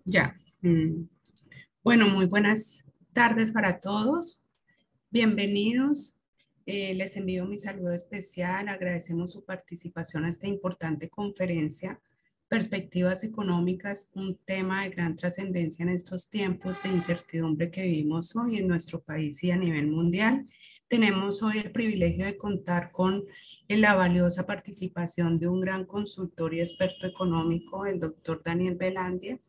Ya. Bueno, muy buenas tardes para todos. Bienvenidos. Les envío mi saludo especial. Agradecemos su participación a esta importante conferencia, Perspectivas Económicas, un tema de gran trascendencia en estos tiempos de incertidumbre que vivimos hoy en nuestro país y a nivel mundial. Tenemos hoy el privilegio de contar con la valiosa participación de un gran consultor y experto económico, el doctor Daniel Velandia,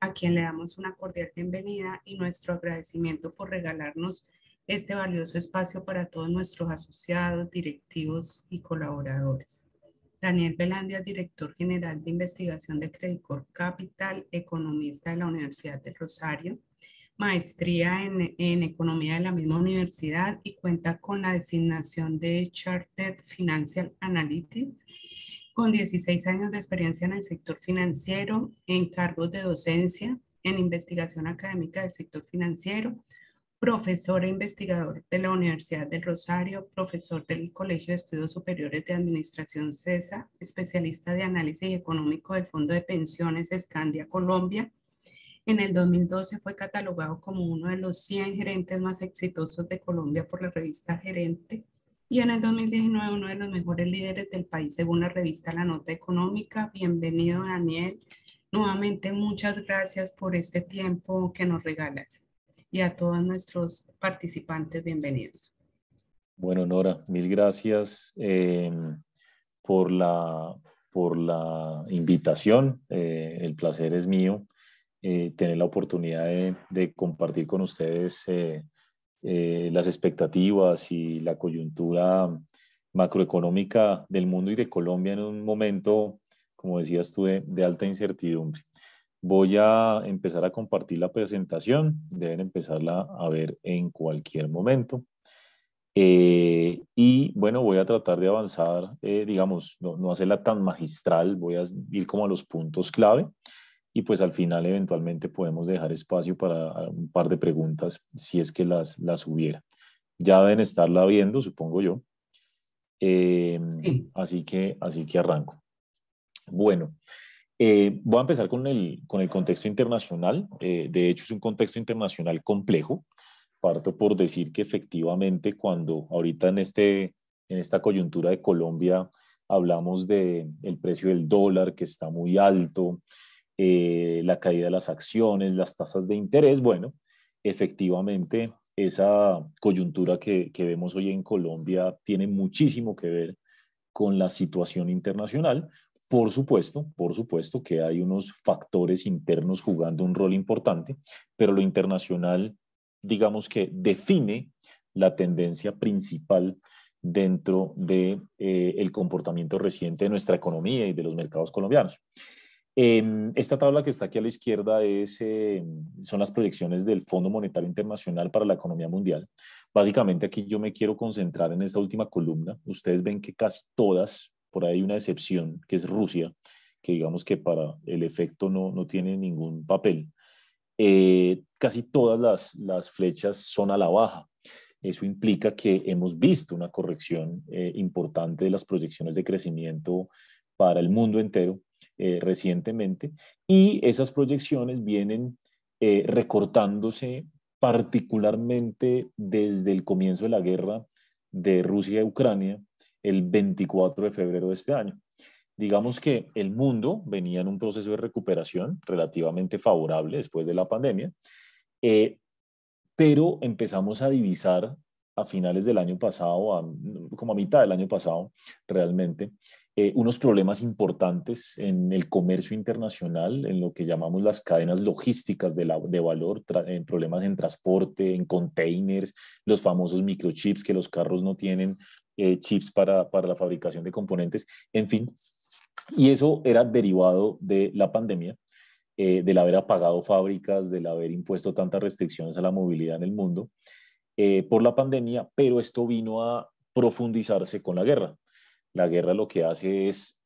a quien le damos una cordial bienvenida y nuestro agradecimiento por regalarnos este valioso espacio para todos nuestros asociados, directivos y colaboradores. Daniel Velandia, director general de investigación de Credit Corp Capital, economista de la Universidad del Rosario, maestría en economía de la misma universidad y cuenta con la designación de Chartered Financial Analytics con 16 años de experiencia en el sector financiero, en cargos de docencia, en investigación académica del sector financiero, profesor e investigador de la Universidad del Rosario, profesor del Colegio de Estudios Superiores de Administración CESA, especialista de análisis económico del Fondo de Pensiones Escandia Colombia. En el 2012 fue catalogado como uno de los 100 gerentes más exitosos de Colombia por la revista Gerente y en el 2019 uno de los mejores líderes del país según la revista La Nota Económica. Bienvenido, Daniel. Nuevamente, muchas gracias por este tiempo que nos regalas y a todos nuestros participantes, bienvenidos. Bueno, Nora, mil gracias por la, por la invitación. El placer es mío tener la oportunidad de compartir con ustedes las expectativas y la coyuntura macroeconómica del mundo y de Colombia en un momento, como decías tú, de alta incertidumbre. Voy a empezar a compartir la presentación, deben empezarla a ver en cualquier momento. Y bueno, voy a tratar de avanzar, digamos, no hacerla tan magistral, voy a ir como a los puntos clave y pues al final eventualmente podemos dejar espacio para un par de preguntas si es que las hubiera. Ya deben estarla viendo, supongo yo. Eh, Sí. así que arranco. Bueno, voy a empezar con el contexto internacional. De hecho, es un contexto internacional complejo. Parto por decir que efectivamente cuando ahorita en esta coyuntura de Colombia hablamos de el precio del dólar que está muy alto, la caída de las acciones, las tasas de interés, bueno, efectivamente esa coyuntura que vemos hoy en Colombia tiene muchísimo que ver con la situación internacional. Por supuesto que hay unos factores internos jugando un rol importante, pero lo internacional, digamos que define la tendencia principal dentro de el comportamiento reciente de nuestra economía y de los mercados colombianos. Esta tabla que está aquí a la izquierda son las proyecciones del Fondo Monetario Internacional para la economía mundial. Básicamente aquí yo me quiero concentrar en esta última columna. Ustedes ven que casi todas, por ahí hay una excepción, que es Rusia, que digamos que para el efecto no tiene ningún papel. Casi todas las flechas son a la baja. Eso implica que hemos visto una corrección importante de las proyecciones de crecimiento para el mundo entero recientemente y esas proyecciones vienen recortándose particularmente desde el comienzo de la guerra de Rusia y Ucrania el 24 de febrero de este año. Digamos que el mundo venía en un proceso de recuperación relativamente favorable después de la pandemia, eh, pero empezamos a divisar a finales del año pasado, como a mitad del año pasado, realmente, unos problemas importantes en el comercio internacional, en lo que llamamos las cadenas logísticas de valor, en problemas en transporte, en containers, los famosos microchips que los carros no tienen, chips para la fabricación de componentes, en fin. Y eso era derivado de la pandemia, del haber apagado fábricas, del haber impuesto tantas restricciones a la movilidad en el mundo por la pandemia, pero esto vino a profundizarse con la guerra. La guerra lo que hace es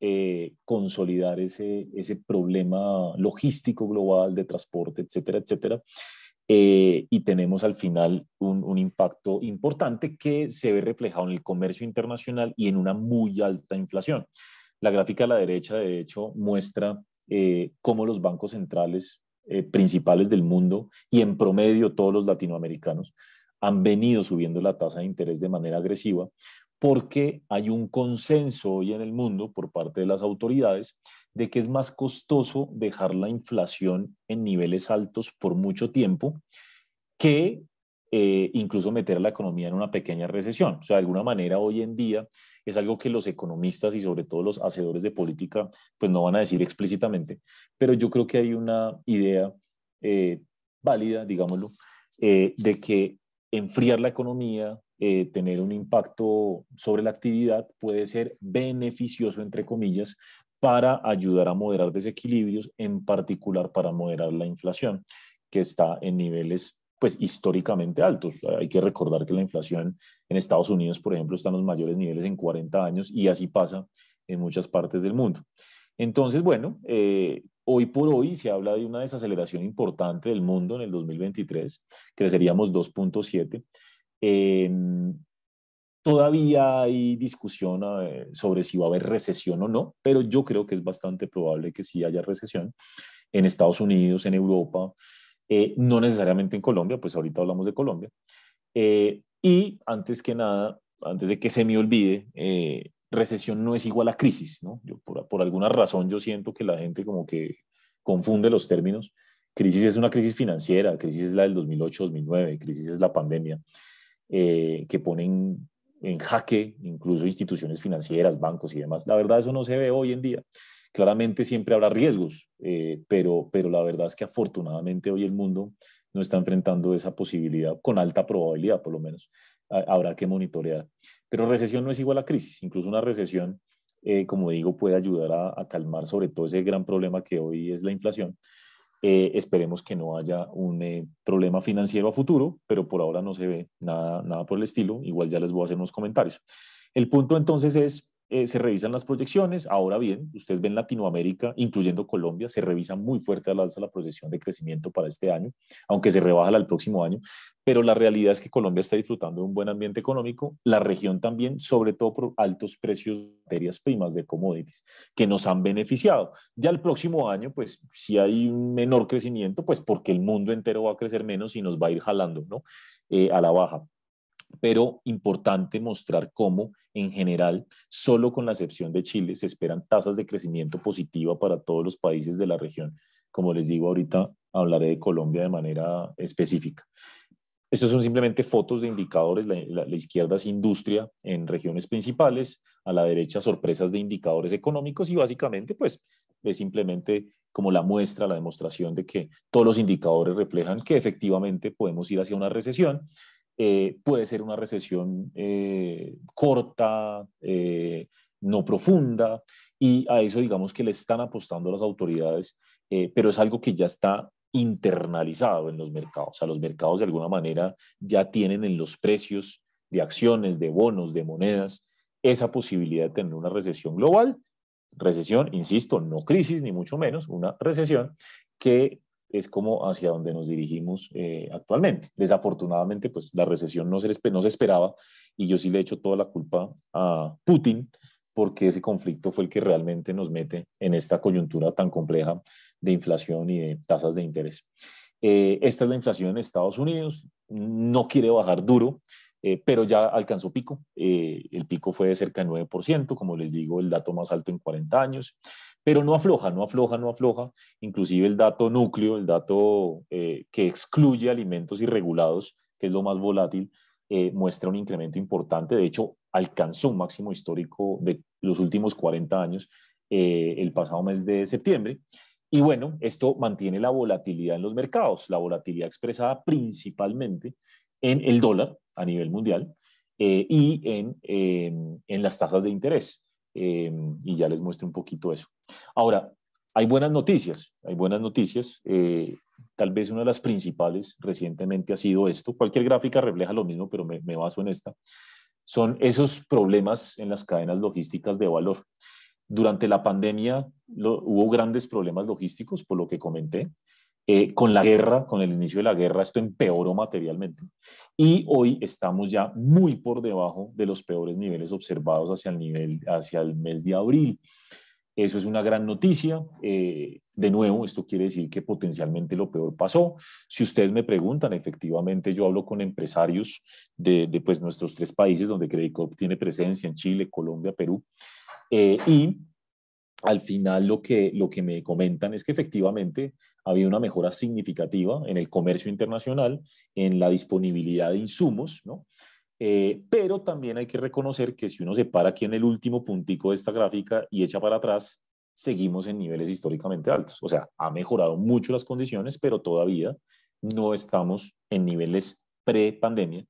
consolidar ese problema logístico global de transporte, etcétera, etcétera. Y tenemos al final un impacto importante que se ve reflejado en el comercio internacional y en una muy alta inflación. La gráfica a la derecha, de hecho, muestra cómo los bancos centrales principales del mundo y en promedio todos los latinoamericanos han venido subiendo la tasa de interés de manera agresiva porque hay un consenso hoy en el mundo por parte de las autoridades de que es más costoso dejar la inflación en niveles altos por mucho tiempo que incluso meter a la economía en una pequeña recesión. O sea, de alguna manera hoy en día es algo que los economistas y sobre todo los hacedores de política pues no van a decir explícitamente, pero yo creo que hay una idea eh, válida, digámoslo, de que enfriar la economía, tener un impacto sobre la actividad puede ser beneficioso, entre comillas, para ayudar a moderar desequilibrios, en particular para moderar la inflación, que está en niveles pues históricamente altos. Hay que recordar que la inflación en Estados Unidos, por ejemplo, está en los mayores niveles en 40 años y así pasa en muchas partes del mundo. Entonces, bueno, hoy por hoy se habla de una desaceleración importante del mundo en el 2023, creceríamos 2.7. Eh, Todavía hay discusión sobre si va a haber recesión o no, pero yo creo que es bastante probable que sí haya recesión en Estados Unidos, en Europa, no necesariamente en Colombia, pues ahorita hablamos de Colombia. Y antes que nada, antes de que se me olvide, recesión no es igual a crisis, ¿no? Yo, por alguna razón yo siento que la gente como que confunde los términos. Crisis es una crisis financiera, crisis es la del 2008-2009, crisis es la pandemia, que ponen en jaque incluso instituciones financieras, bancos y demás. La verdad eso no se ve hoy en día. Claramente siempre habrá riesgos, pero la verdad es que afortunadamente hoy el mundo no está enfrentando esa posibilidad con alta probabilidad, por lo menos. Habrá que monitorear. Pero recesión no es igual a crisis. Incluso una recesión, como digo, puede ayudar a calmar sobre todo ese gran problema que hoy es la inflación. Esperemos que no haya un problema financiero a futuro, pero por ahora no se ve nada por el estilo. Igual ya les voy a hacer unos comentarios. El punto entonces es, se revisan las proyecciones. Ahora bien, ustedes ven Latinoamérica, incluyendo Colombia, se revisa muy fuerte al alza la proyección de crecimiento para este año, aunque se rebaja la del próximo año. Pero la realidad es que Colombia está disfrutando de un buen ambiente económico, la región también, sobre todo por altos precios de materias primas, de commodities, que nos han beneficiado. Ya el próximo año, pues si hay un menor crecimiento, pues porque el mundo entero va a crecer menos y nos va a ir jalando, ¿no? A la baja. Pero importante mostrar cómo, en general, solo con la excepción de Chile, se esperan tasas de crecimiento positiva para todos los países de la región. Como les digo, ahorita hablaré de Colombia de manera específica. Estos son simplemente fotos de indicadores. La izquierda es industria en regiones principales, a la derecha sorpresas de indicadores económicos y básicamente pues es simplemente como la muestra, la demostración de que todos los indicadores reflejan que efectivamente podemos ir hacia una recesión. Puede ser una recesión corta, no profunda, y a eso digamos que le están apostando las autoridades, pero es algo que ya está internalizado en los mercados. O sea, los mercados de alguna manera ya tienen en los precios de acciones, de bonos, de monedas, esa posibilidad de tener una recesión global. Recesión, insisto, no crisis ni mucho menos, una recesión que es como hacia donde nos dirigimos actualmente. Desafortunadamente, pues la recesión no se esperaba y yo sí le echo toda la culpa a Putin porque ese conflicto fue el que realmente nos mete en esta coyuntura tan compleja de inflación y de tasas de interés. Esta es la inflación en Estados Unidos, no quiere bajar duro, pero ya alcanzó pico. El pico fue de cerca de 9%, como les digo, el dato más alto en 40 años, pero no afloja, no afloja, no afloja. Inclusive el dato núcleo, el dato que excluye alimentos irregulados, que es lo más volátil, muestra un incremento importante. De hecho, alcanzó un máximo histórico de los últimos 40 años el pasado mes de septiembre. Y bueno, esto mantiene la volatilidad en los mercados, la volatilidad expresada principalmente en el dólar a nivel mundial y en las tasas de interés. Y ya les muestro un poquito eso. Ahora, hay buenas noticias, hay buenas noticias. Tal vez una de las principales recientemente ha sido esto. Cualquier gráfica refleja lo mismo, pero me baso en esta. Son esos problemas en las cadenas logísticas de valor. Durante la pandemia hubo grandes problemas logísticos, por lo que comenté. Con la guerra, con el inicio de la guerra, esto empeoró materialmente. Y hoy estamos ya muy por debajo de los peores niveles observados hacia el mes de abril. Eso es una gran noticia. De nuevo, esto quiere decir que potencialmente lo peor pasó. Si ustedes me preguntan, efectivamente yo hablo con empresarios de pues, nuestros 3 países donde Credit Corp tiene presencia, en Chile, Colombia, Perú, y al final lo que me comentan es que efectivamente había una mejora significativa en el comercio internacional, en la disponibilidad de insumos, ¿no? Pero también hay que reconocer que si uno se para aquí en el último puntico de esta gráfica y echa para atrás, seguimos en niveles históricamente altos. O sea, ha mejorado mucho las condiciones, pero todavía no estamos en niveles pre-pandemia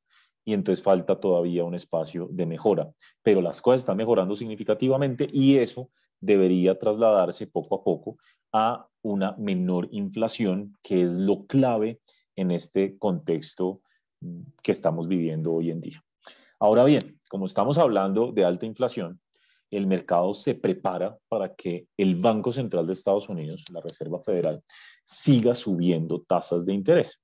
y entonces falta todavía un espacio de mejora. Pero las cosas están mejorando significativamente y eso debería trasladarse poco a poco a una menor inflación, que es lo clave en este contexto que estamos viviendo hoy en día. Ahora bien, como estamos hablando de alta inflación, el mercado se prepara para que el Banco Central de Estados Unidos, la Reserva Federal, siga subiendo tasas de interés.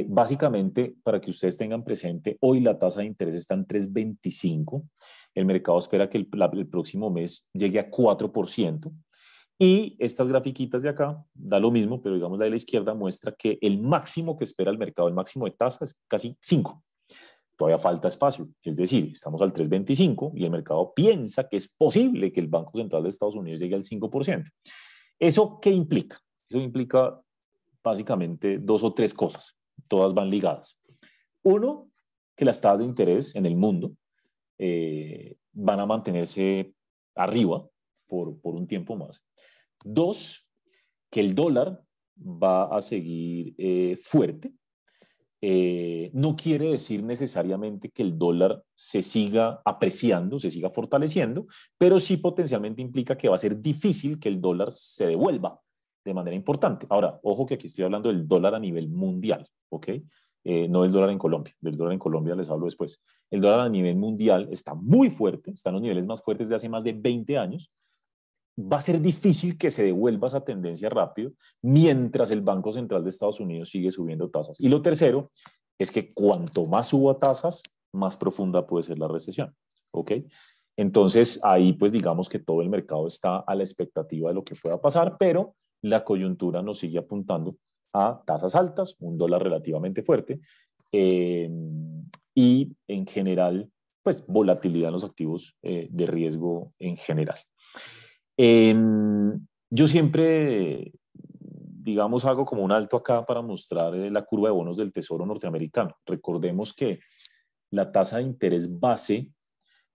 Básicamente, para que ustedes tengan presente, hoy la tasa de interés está en 3,25. El mercado espera que el próximo mes llegue a 4%. Y estas grafiquitas de acá, da lo mismo, pero digamos la de la izquierda muestra que el máximo que espera el mercado, el máximo de tasa es casi 5. Todavía falta espacio, es decir, estamos al 3,25 y el mercado piensa que es posible que el Banco Central de Estados Unidos llegue al 5%. ¿Eso qué implica? Eso implica básicamente 2 o 3 cosas, todas van ligadas. Uno, que las tasas de interés en el mundo van a mantenerse arriba por un tiempo más. 2, que el dólar va a seguir fuerte. No quiere decir necesariamente que el dólar se siga apreciando, se siga fortaleciendo, pero sí potencialmente implica que va a ser difícil que el dólar se devuelva de manera importante. Ahora, ojo que aquí estoy hablando del dólar a nivel mundial, ¿ok? No del dólar en Colombia. Del dólar en Colombia les hablo después. El dólar a nivel mundial está muy fuerte, está en los niveles más fuertes de hace más de 20 años. Va a ser difícil que se devuelva esa tendencia rápido mientras el Banco Central de Estados Unidos sigue subiendo tasas. Y lo tercero es que cuanto más suba tasas, más profunda puede ser la recesión. ¿Ok? Entonces ahí pues digamos que todo el mercado está a la expectativa de lo que pueda pasar, pero la coyuntura nos sigue apuntando a tasas altas, un dólar relativamente fuerte y en general pues volatilidad en los activos de riesgo en general. Yo siempre, digamos, hago como un alto acá para mostrar la curva de bonos del Tesoro norteamericano. Recordemos que la tasa de interés base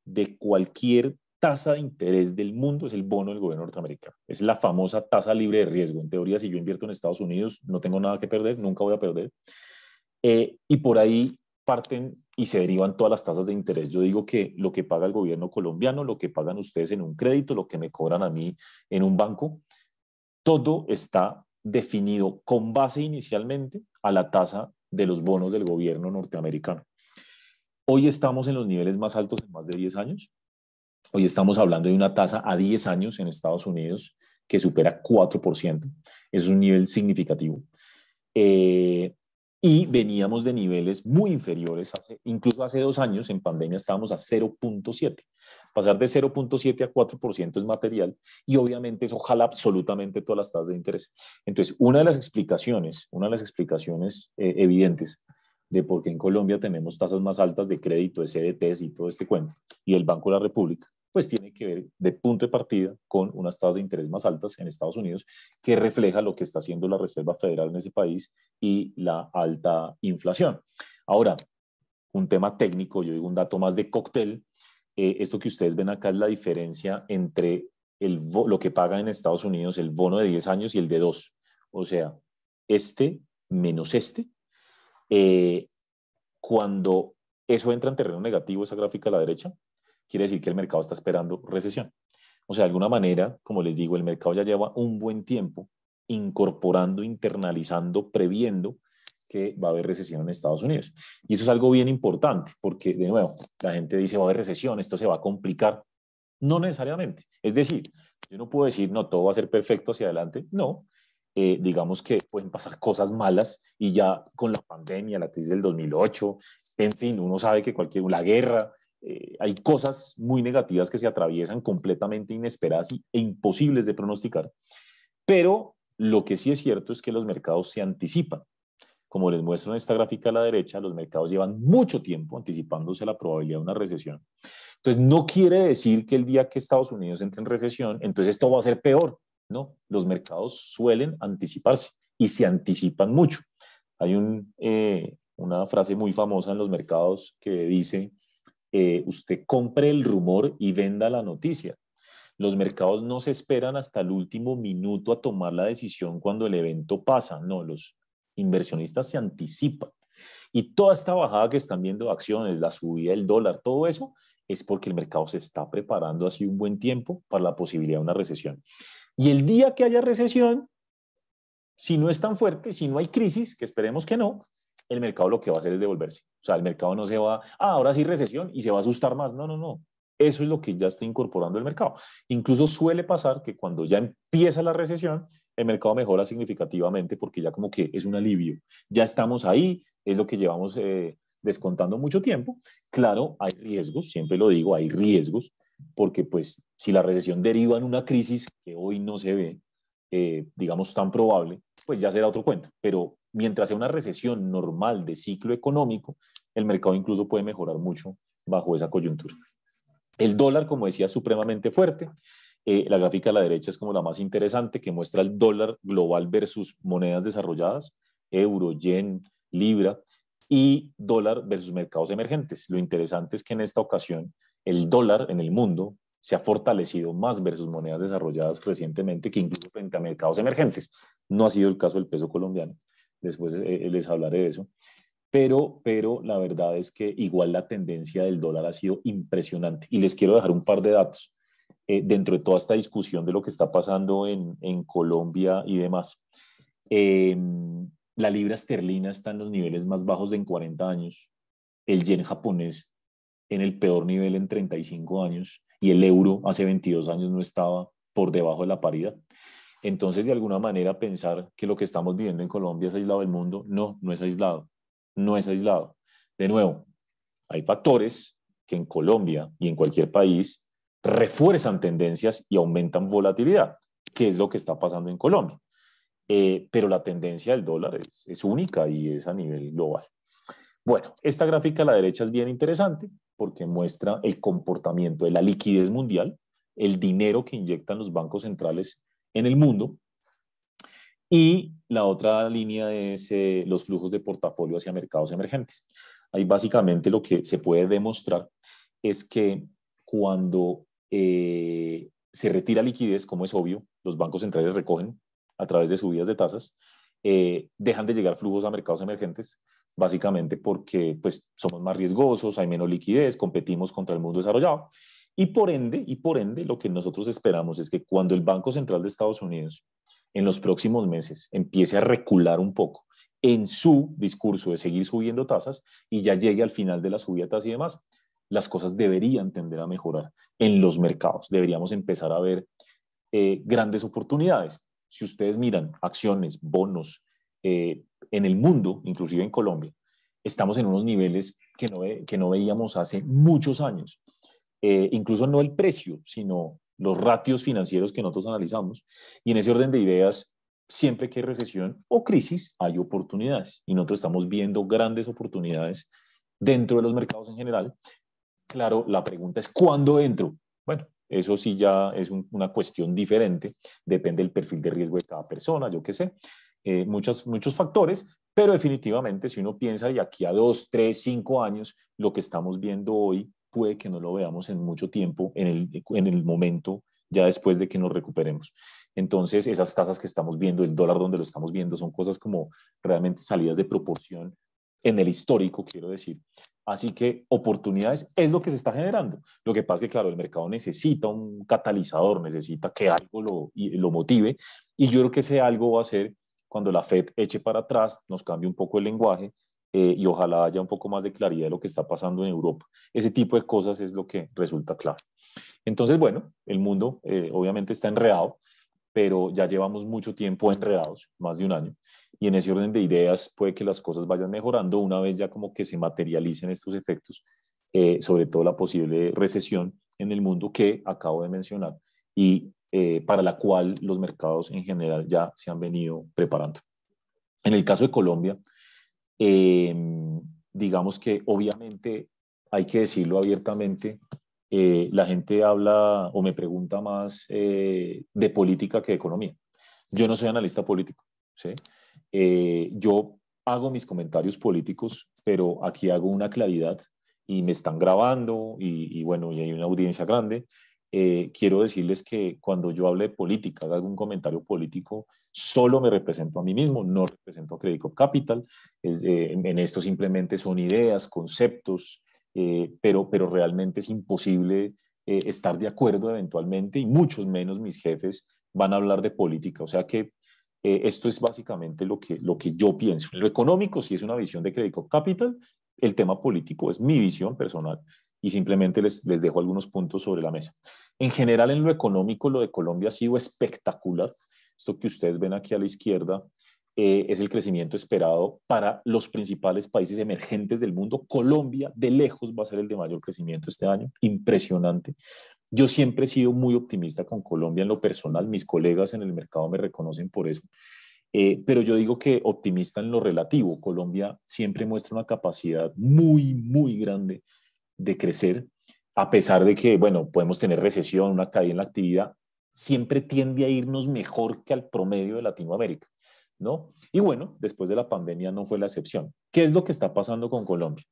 de cualquier tasa de interés del mundo es el bono del gobierno norteamericano. Es la famosa tasa libre de riesgo. En teoría, si yo invierto en Estados Unidos, no tengo nada que perder, nunca voy a perder. Y por ahí parten y se derivan todas las tasas de interés. Yo digo que lo que paga el gobierno colombiano, lo que pagan ustedes en un crédito, lo que me cobran a mí en un banco, todo está definido con base inicialmente a la tasa de los bonos del gobierno norteamericano. Hoy estamos en los niveles más altos en más de 10 años. Hoy estamos hablando de una tasa a 10 años en Estados Unidos que supera 4%. Es un nivel significativo. Y veníamos de niveles muy inferiores, incluso hace 2 años en pandemia estábamos a 0,7. Pasar de 0,7 a 4% es material y obviamente eso jala absolutamente todas las tasas de interés. Entonces, una de las explicaciones evidentes de por qué en Colombia tenemos tasas más altas de crédito, de CDTs y todo este cuento, y el Banco de la República, pues tiene que ver de punto de partida con unas tasas de interés más altas en Estados Unidos, que refleja lo que está haciendo la Reserva Federal en ese país y la alta inflación. Ahora, un tema técnico, yo digo un dato más de cóctel, esto que ustedes ven acá es la diferencia entre lo que pagan en Estados Unidos, el bono de 10 años y el de 2. O sea, este menos este. Cuando eso entra en terreno negativo, esa gráfica a la derecha, quiere decir que el mercado está esperando recesión. O sea, de alguna manera, como les digo, el mercado ya lleva un buen tiempo incorporando, internalizando, previendo que va a haber recesión en Estados Unidos. Y eso es algo bien importante, porque de nuevo, la gente dice va a haber recesión, esto se va a complicar. No necesariamente. Es decir, yo no puedo decir, no, todo va a ser perfecto hacia adelante. No. Digamos que pueden pasar cosas malas y ya con la pandemia, la crisis del 2008, en fin, uno sabe que la guerra, hay cosas muy negativas que se atraviesan, completamente inesperadas e imposibles de pronosticar, pero lo que sí es cierto es que los mercados se anticipan. Como les muestro en esta gráfica a la derecha, los mercados llevan mucho tiempo anticipándose a la probabilidad de una recesión. Entonces, no quiere decir que el día que Estados Unidos entre en recesión, entonces esto va a ser peor. No, los mercados suelen anticiparse y se anticipan mucho. Hay una frase muy famosa en los mercados que dice, usted compre el rumor y venda la noticia. Los mercados no se esperan hasta el último minuto a tomar la decisión cuando el evento pasa. No, los inversionistas se anticipan. Y toda esta bajada que están viendo de acciones, la subida del dólar, todo eso es porque el mercado se está preparando hace un buen tiempo para la posibilidad de una recesión. Y el día que haya recesión, si no es tan fuerte, si no hay crisis, que esperemos que no, el mercado lo que va a hacer es devolverse. O sea, el mercado no se va, ahora sí recesión y se va a asustar más. No, no, no. Eso es lo que ya está incorporando el mercado. Incluso suele pasar que cuando ya empieza la recesión, el mercado mejora significativamente porque ya como que es un alivio. Ya estamos ahí, es lo que llevamos descontando mucho tiempo. Claro, hay riesgos, siempre lo digo, hay riesgos, porque pues si la recesión deriva en una crisis que hoy no se ve, digamos, tan probable, pues ya será otro cuento. Pero mientras sea una recesión normal de ciclo económico, el mercado incluso puede mejorar mucho bajo esa coyuntura. El dólar, como decía, es supremamente fuerte. La gráfica a la derecha es como la más interesante, que muestra el dólar global versus monedas desarrolladas, euro, yen, libra, y dólar versus mercados emergentes. Lo interesante es que en esta ocasión el dólar en el mundo se ha fortalecido más versus monedas desarrolladas recientemente que incluso frente a mercados emergentes. No ha sido el caso del peso colombiano. Después les hablaré de eso. Pero la verdad es que igual la tendencia del dólar ha sido impresionante. Y les quiero dejar un par de datos dentro de toda esta discusión de lo que está pasando en Colombia y demás. Eh, la libra esterlina está en los niveles más bajos en 40 años, el yen japonés en el peor nivel en 35 años y el euro hace 22 años no estaba por debajo de la paridad. Entonces, de alguna manera, pensar que lo que estamos viviendo en Colombia es aislado del mundo, no, no es aislado, no es aislado. De nuevo, hay factores que en Colombia y en cualquier país refuerzan tendencias y aumentan volatilidad, que es lo que está pasando en Colombia. Pero la tendencia del dólar es única y es a nivel global. Bueno, esta gráfica a la derecha es bien interesante porque muestra el comportamiento de la liquidez mundial, el dinero que inyectan los bancos centrales en el mundo, y la otra línea es los flujos de portafolio hacia mercados emergentes. Ahí básicamente lo que se puede demostrar es que cuando se retira liquidez, como es obvio, los bancos centrales recogen a través de subidas de tasas, dejan de llegar flujos a mercados emergentes, básicamente porque pues, somos más riesgosos, hay menos liquidez, competimos contra el mundo desarrollado. Y por ende, lo que nosotros esperamos es que cuando el Banco Central de Estados Unidos en los próximos meses empiece a recular un poco en su discurso de seguir subiendo tasas y ya llegue al final de la subida de tasas y demás, las cosas deberían tender a mejorar en los mercados. Deberíamos empezar a ver grandes oportunidades. Si ustedes miran acciones, bonos en el mundo, inclusive en Colombia, estamos en unos niveles que no veíamos hace muchos años. Incluso no el precio, sino los ratios financieros que nosotros analizamos. Y en ese orden de ideas, siempre que hay recesión o crisis, hay oportunidades. Y nosotros estamos viendo grandes oportunidades dentro de los mercados en general. Claro, la pregunta es, ¿cuándo entro? Bueno, eso sí ya es una cuestión diferente, depende del perfil de riesgo de cada persona, yo qué sé, muchos factores, pero definitivamente si uno piensa de aquí a 2, 3, 5 años, lo que estamos viendo hoy puede que no lo veamos en mucho tiempo, en el momento ya después de que nos recuperemos. Entonces, esas tasas que estamos viendo, el dólar donde lo estamos viendo, son cosas como realmente salidas de proporción en el histórico, quiero decir. Así que oportunidades es lo que se está generando. Lo que pasa es que, claro, el mercado necesita un catalizador, necesita que algo lo motive, y yo creo que ese algo va a ser cuando la Fed eche para atrás, nos cambie un poco el lenguaje y ojalá haya un poco más de claridad de lo que está pasando en Europa. Ese tipo de cosas es lo que resulta claro. Entonces, bueno, el mundo obviamente está enredado, pero ya llevamos mucho tiempo enredados, más de un año, y en ese orden de ideas puede que las cosas vayan mejorando una vez ya como que se materialicen estos efectos sobre todo la posible recesión en el mundo que acabo de mencionar y para la cual los mercados en general ya se han venido preparando. En el caso de Colombia, eh, digamos que obviamente hay que decirlo abiertamente, la gente habla o me pregunta más de política que de economía. Yo no soy analista político, ¿sí? Yo hago mis comentarios políticos, pero aquí hago una claridad y me están grabando y bueno, y hay una audiencia grande. Quiero decirles que cuando yo hable de política, haga algún comentario político, solo me represento a mí mismo, no represento a Credit Capital. En esto simplemente son ideas, conceptos, pero realmente es imposible estar de acuerdo eventualmente y muchos menos mis jefes van a hablar de política. O sea que esto es básicamente lo que yo pienso. En lo económico sí es una visión de Credit Capital, el tema político es mi visión personal y simplemente les dejo algunos puntos sobre la mesa. En general, en lo económico, lo de Colombia ha sido espectacular. Esto que ustedes ven aquí a la izquierda es el crecimiento esperado para los principales países emergentes del mundo. Colombia, de lejos, va a ser el de mayor crecimiento este año. Impresionante. Yo siempre he sido muy optimista con Colombia en lo personal. Mis colegas en el mercado me reconocen por eso. Pero yo digo que optimista en lo relativo. Colombia siempre muestra una capacidad muy, muy grande de crecer, a pesar de que, bueno, podemos tener recesión, una caída en la actividad, siempre tiende a irnos mejor que al promedio de Latinoamérica, ¿no? Y bueno, después de la pandemia no fue la excepción. ¿Qué es lo que está pasando con Colombia?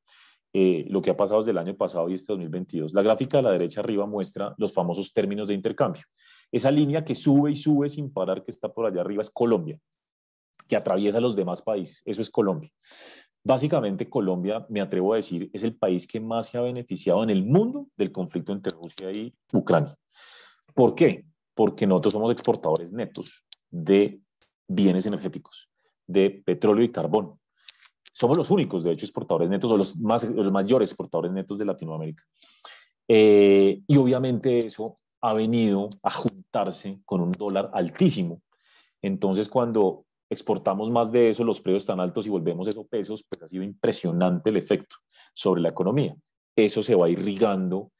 Lo que ha pasado desde el año pasado y este 2022. La gráfica de la derecha arriba muestra los famosos términos de intercambio. Esa línea que sube y sube sin parar, que está por allá arriba, es Colombia, que atraviesa los demás países. Eso es Colombia. Básicamente, Colombia, me atrevo a decir, es el país que más se ha beneficiado en el mundo del conflicto entre Rusia y Ucrania. ¿Por qué? Porque nosotros somos exportadores netos de bienes energéticos, de petróleo y carbón. Somos los únicos, de hecho, exportadores netos o los mayores exportadores netos de Latinoamérica. Y obviamente eso ha venido a juntarse con un dólar altísimo. Entonces, cuando exportamos más de eso, los precios están altos y volvemos esos pesos, pues ha sido impresionante el efecto sobre la economía. Eso se va irrigando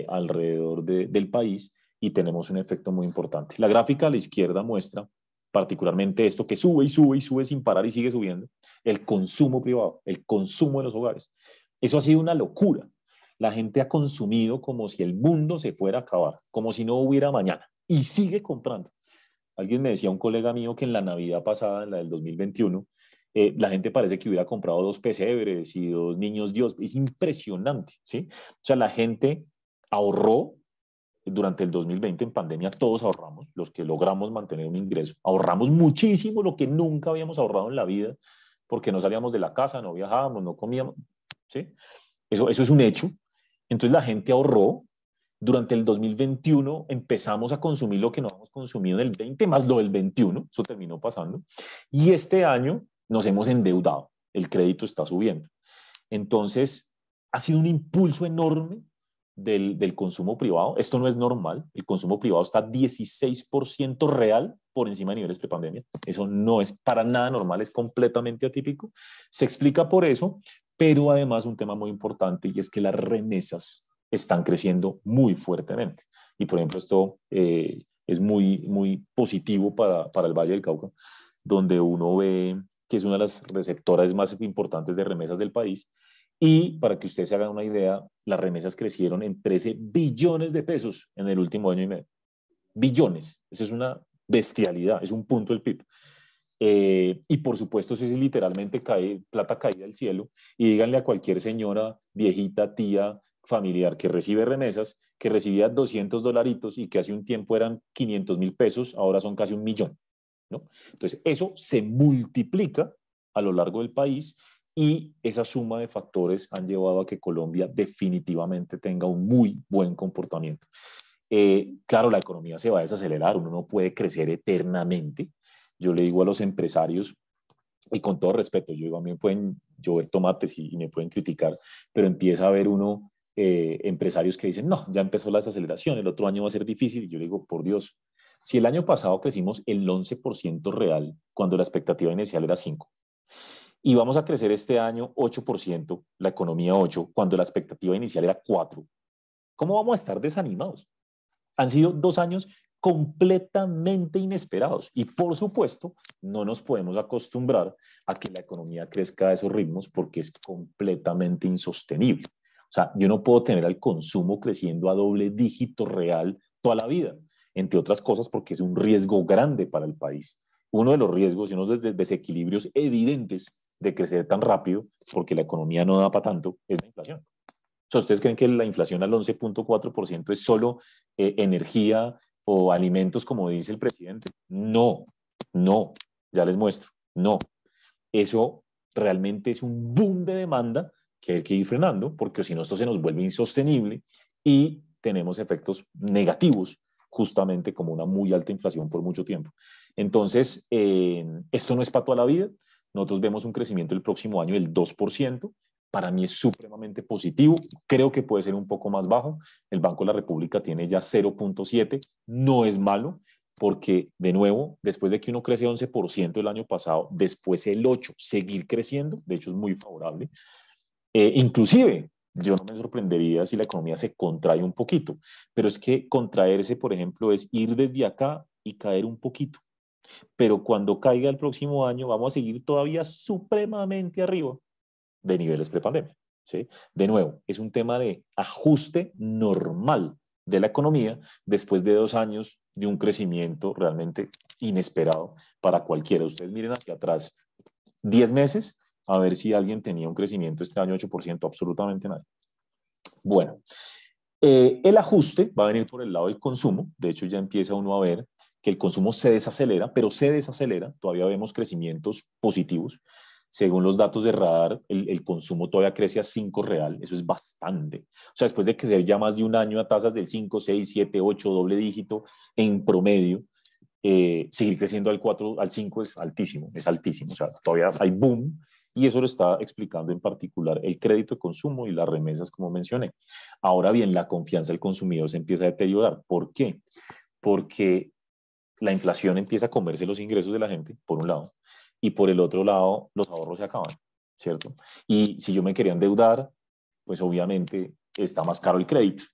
alrededor del país y tenemos un efecto muy importante. La gráfica a la izquierda muestra particularmente esto que sube y sube y sube sin parar y sigue subiendo, el consumo privado, el consumo de los hogares. Eso ha sido una locura. La gente ha consumido como si el mundo se fuera a acabar, como si no hubiera mañana y sigue comprando. Alguien me decía, un colega mío, que en la Navidad pasada, en la del 2021, la gente parece que hubiera comprado 2 pesebres y 2 niños Dios. Es impresionante, ¿sí? O sea, la gente ahorró durante el 2020 en pandemia, todos ahorramos, los que logramos mantener un ingreso, ahorramos muchísimo, lo que nunca habíamos ahorrado en la vida, porque no salíamos de la casa, no viajábamos, no comíamos, ¿sí? Eso es un hecho. Entonces la gente ahorró. Durante el 2021 empezamos a consumir lo que no habíamos consumido en el 20 más lo del 21, eso terminó pasando. Y este año nos hemos endeudado, el crédito está subiendo. Entonces, ha sido un impulso enorme del consumo privado. Esto no es normal. El consumo privado está 16% real por encima de niveles prepandemia. Eso no es para nada normal, es completamente atípico. Se explica por eso, pero además un tema muy importante y es que las remesas están creciendo muy fuertemente. Y por ejemplo, esto es muy, muy positivo para el Valle del Cauca, donde uno ve que es una de las receptoras más importantes de remesas del país. Y para que ustedes se hagan una idea, las remesas crecieron en 13 billones de pesos en el último año y medio. Billones. Eso es una bestialidad, es un punto del PIB. Y por supuesto, eso es literalmente plata caída del cielo. Y díganle a cualquier señora, viejita, tía, familiar que recibe remesas, que recibía $200 y que hace un tiempo eran 500.000 pesos, ahora son casi 1 millón, ¿no? Entonces, eso se multiplica a lo largo del país y esa suma de factores han llevado a que Colombia definitivamente tenga un muy buen comportamiento. Claro, la economía se va a desacelerar, uno no puede crecer eternamente. Yo le digo a los empresarios, y con todo respeto, yo digo, a mí me pueden llover tomates y me pueden criticar, pero empieza a haber uno empresarios que dicen, no, ya empezó la desaceleración, el otro año va a ser difícil, y yo le digo, por Dios, si el año pasado crecimos el 11% real, cuando la expectativa inicial era 5%, y vamos a crecer este año 8%, la economía 8%, cuando la expectativa inicial era 4%. ¿Cómo vamos a estar desanimados? Han sido 2 años completamente inesperados y por supuesto no nos podemos acostumbrar a que la economía crezca a esos ritmos porque es completamente insostenible. O sea, yo no puedo tener al consumo creciendo a doble dígito real toda la vida, entre otras cosas porque es un riesgo grande para el país. Uno de los riesgos y unos desequilibrios evidentes de crecer tan rápido, porque la economía no da para tanto, es la inflación. O sea, ¿ustedes creen que la inflación al 11.4% es solo energía o alimentos, como dice el presidente? No, no, ya les muestro, no. Eso realmente es un boom de demanda que hay que ir frenando, porque si no, esto se nos vuelve insostenible y tenemos efectos negativos, justamente como una muy alta inflación por mucho tiempo. Entonces, esto no es para toda la vida. Nosotros vemos un crecimiento el próximo año del 2%. Para mí es supremamente positivo. Creo que puede ser un poco más bajo. El Banco de la República tiene ya 0.7. No es malo, porque de nuevo, después de que uno crece 11% el año pasado, después el 8%, seguir creciendo, de hecho es muy favorable. Inclusive, yo no me sorprendería si la economía se contrae un poquito, pero es que contraerse, por ejemplo, es ir desde acá y caer un poquito. Pero cuando caiga el próximo año, vamos a seguir todavía supremamente arriba de niveles prepandemia. ¿Sí? De nuevo, es un tema de ajuste normal de la economía después de 2 años de un crecimiento realmente inesperado para cualquiera. Ustedes miren hacia atrás, 10 meses, a ver si alguien tenía un crecimiento este año 8%, absolutamente nadie. Bueno, el ajuste va a venir por el lado del consumo. De hecho, ya empieza uno a ver que el consumo se desacelera, pero se desacelera. Todavía vemos crecimientos positivos. Según los datos de Radar, el consumo todavía crece a 5 real. Eso es bastante. O sea, después de crecer ya más de un año a tasas del 5, 6, 7, 8, doble dígito en promedio, seguir creciendo al 4, al 5 es altísimo, es altísimo. O sea, todavía hay boom y eso lo está explicando en particular el crédito de consumo y las remesas, como mencioné. Ahora bien, la confianza del consumidor se empieza a deteriorar. ¿Por qué? Porque la inflación empieza a comerse los ingresos de la gente, por un lado, y por el otro lado, los ahorros se acaban, ¿cierto? Y si yo me quería endeudar, pues obviamente está más caro el crédito.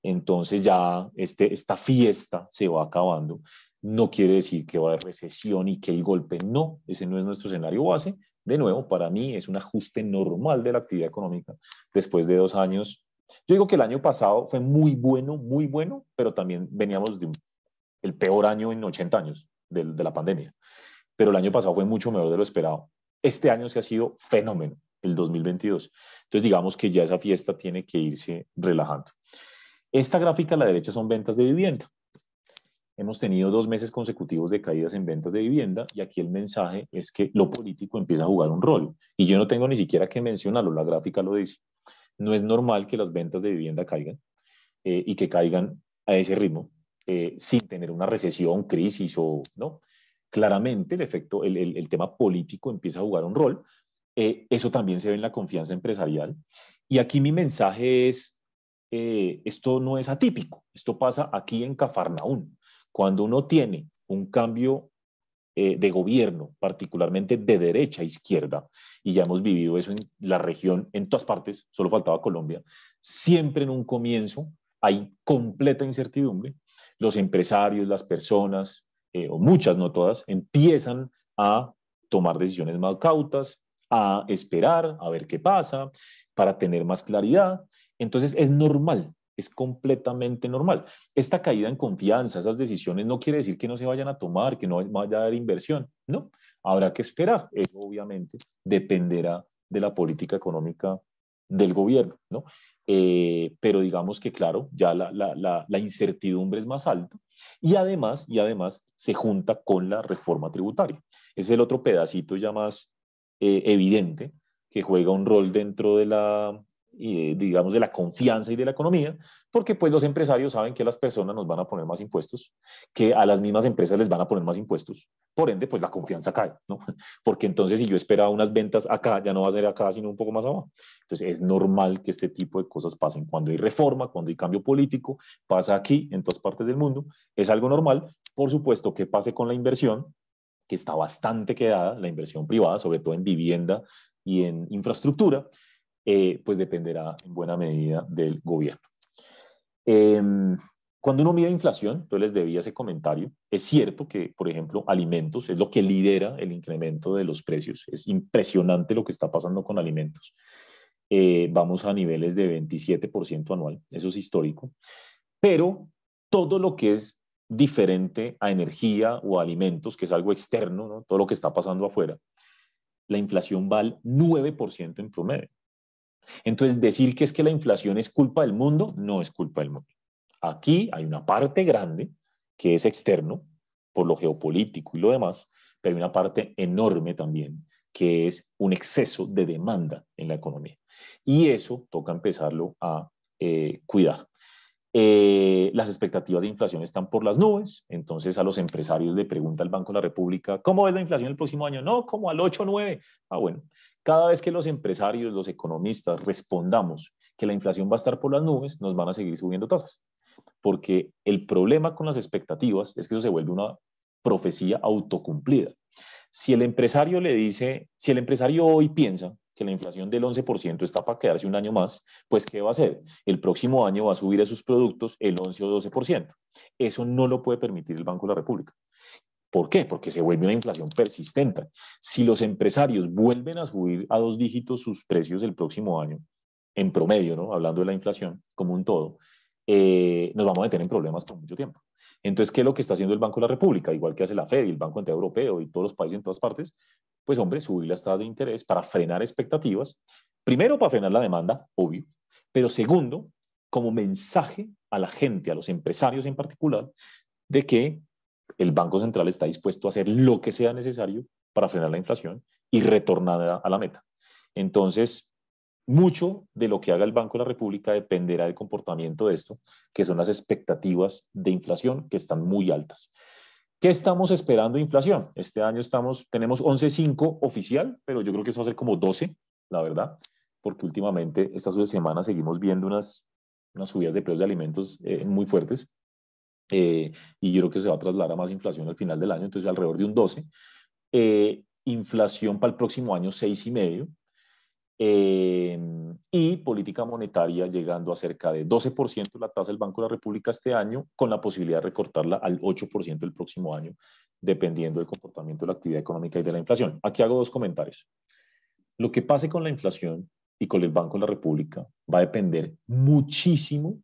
Entonces ya esta fiesta se va acabando. No quiere decir que va a haber recesión y que el golpe no, ese no es nuestro escenario base. De nuevo, para mí es un ajuste normal de la actividad económica después de 2 años. Yo digo que el año pasado fue muy bueno, pero también veníamos de el peor año en 80 años de la pandemia. Pero el año pasado fue mucho mejor de lo esperado. Este año se ha sido fenómeno, el 2022. Entonces digamos que ya esa fiesta tiene que irse relajando. Esta gráfica a la derecha son ventas de vivienda. Hemos tenido 2 meses consecutivos de caídas en ventas de vivienda y aquí el mensaje es que lo político empieza a jugar un rol. Y yo no tengo ni siquiera que mencionarlo, la gráfica lo dice. No es normal que las ventas de vivienda caigan y que caigan a ese ritmo sin tener una recesión, crisis o no. Claramente el efecto, el tema político empieza a jugar un rol. Eso también se ve en la confianza empresarial. Y aquí mi mensaje es, esto no es atípico, esto pasa aquí en Cafarnaún. Cuando uno tiene un cambio de gobierno, particularmente de derecha a izquierda, y ya hemos vivido eso en la región, en todas partes, solo faltaba Colombia, siempre en un comienzo hay completa incertidumbre. Los empresarios, las personas, o muchas, no todas, empiezan a tomar decisiones más cautas, a esperar, a ver qué pasa, para tener más claridad. Entonces es normal, es completamente normal. Esta caída en confianza, esas decisiones no quiere decir que no se vayan a tomar, que no vaya a haber inversión, no, habrá que esperar. Eso obviamente dependerá de la política económica del gobierno, ¿no? Pero digamos que claro, ya la incertidumbre es más alta y además se junta con la reforma tributaria. Ese es el otro pedacito ya más evidente que juega un rol dentro de la, digamos, de la confianza y de la economía, porque pues los empresarios saben que las personas nos van a poner más impuestos, que a las mismas empresas les van a poner más impuestos, por ende pues la confianza cae, ¿no? Porque entonces si yo esperaba unas ventas acá, ya no va a ser acá, sino un poco más abajo. Entonces es normal que este tipo de cosas pasen. Cuando hay reforma, cuando hay cambio político, pasa aquí, en todas partes del mundo, es algo normal. Por supuesto que pase con la inversión, que está bastante quedada, la inversión privada, sobre todo en vivienda y en infraestructura, pues dependerá en buena medida del gobierno. Cuando uno mira inflación, yo les debía ese comentario, es cierto que, por ejemplo, alimentos es lo que lidera el incremento de los precios. Es impresionante lo que está pasando con alimentos. Vamos a niveles de 27% anual, eso es histórico, pero todo lo que es diferente a energía o a alimentos, que es algo externo, ¿no? Todo lo que está pasando afuera, la inflación va al 9% en promedio. Entonces, decir que es que la inflación es culpa del mundo, no es culpa del mundo. Aquí hay una parte grande que es externo, por lo geopolítico y lo demás, pero hay una parte enorme también que es un exceso de demanda en la economía. Y eso toca empezarlo a cuidar. Las expectativas de inflación están por las nubes, entonces a los empresarios le pregunta el Banco de la República, ¿cómo es la inflación el próximo año? No, como al 8 o 9. Ah, bueno, cada vez que los empresarios, los economistas respondamos que la inflación va a estar por las nubes, nos van a seguir subiendo tasas, porque el problema con las expectativas es que eso se vuelve una profecía autocumplida. Si el empresario le dice, si el empresario hoy piensa que la inflación del 11% está para quedarse un año más, pues ¿qué va a hacer? El próximo año va a subir a sus productos el 11 o 12%. Eso no lo puede permitir el Banco de la República. ¿Por qué? Porque se vuelve una inflación persistente. Si los empresarios vuelven a subir a 2 dígitos sus precios el próximo año, en promedio, ¿no? Hablando de la inflación como un todo, nos vamos a meter en problemas por mucho tiempo. Entonces, ¿qué es lo que está haciendo el Banco de la República? Igual que hace la Fed y el Banco Central Europeo y todos los países en todas partes, pues hombre, subir las tasas de interés para frenar expectativas. Primero, para frenar la demanda, obvio, pero segundo, como mensaje a la gente, a los empresarios en particular, de que el Banco Central está dispuesto a hacer lo que sea necesario para frenar la inflación y retornar a la meta. Entonces, mucho de lo que haga el Banco de la República dependerá del comportamiento de esto, que son las expectativas de inflación que están muy altas. ¿Qué estamos esperando de inflación? Este año tenemos 11,5 oficial, pero yo creo que eso va a ser como 12, la verdad, porque últimamente estas semanas seguimos viendo unas subidas de precios de alimentos muy fuertes. Y yo creo que se va a trasladar a más inflación al final del año, entonces alrededor de un 12. Inflación para el próximo año 6,5. Y política monetaria llegando a cerca de 12% la tasa del Banco de la República este año, con la posibilidad de recortarla al 8% el próximo año, dependiendo del comportamiento de la actividad económica y de la inflación. Aquí hago 2 comentarios. Lo que pase con la inflación y con el Banco de la República va a depender muchísimo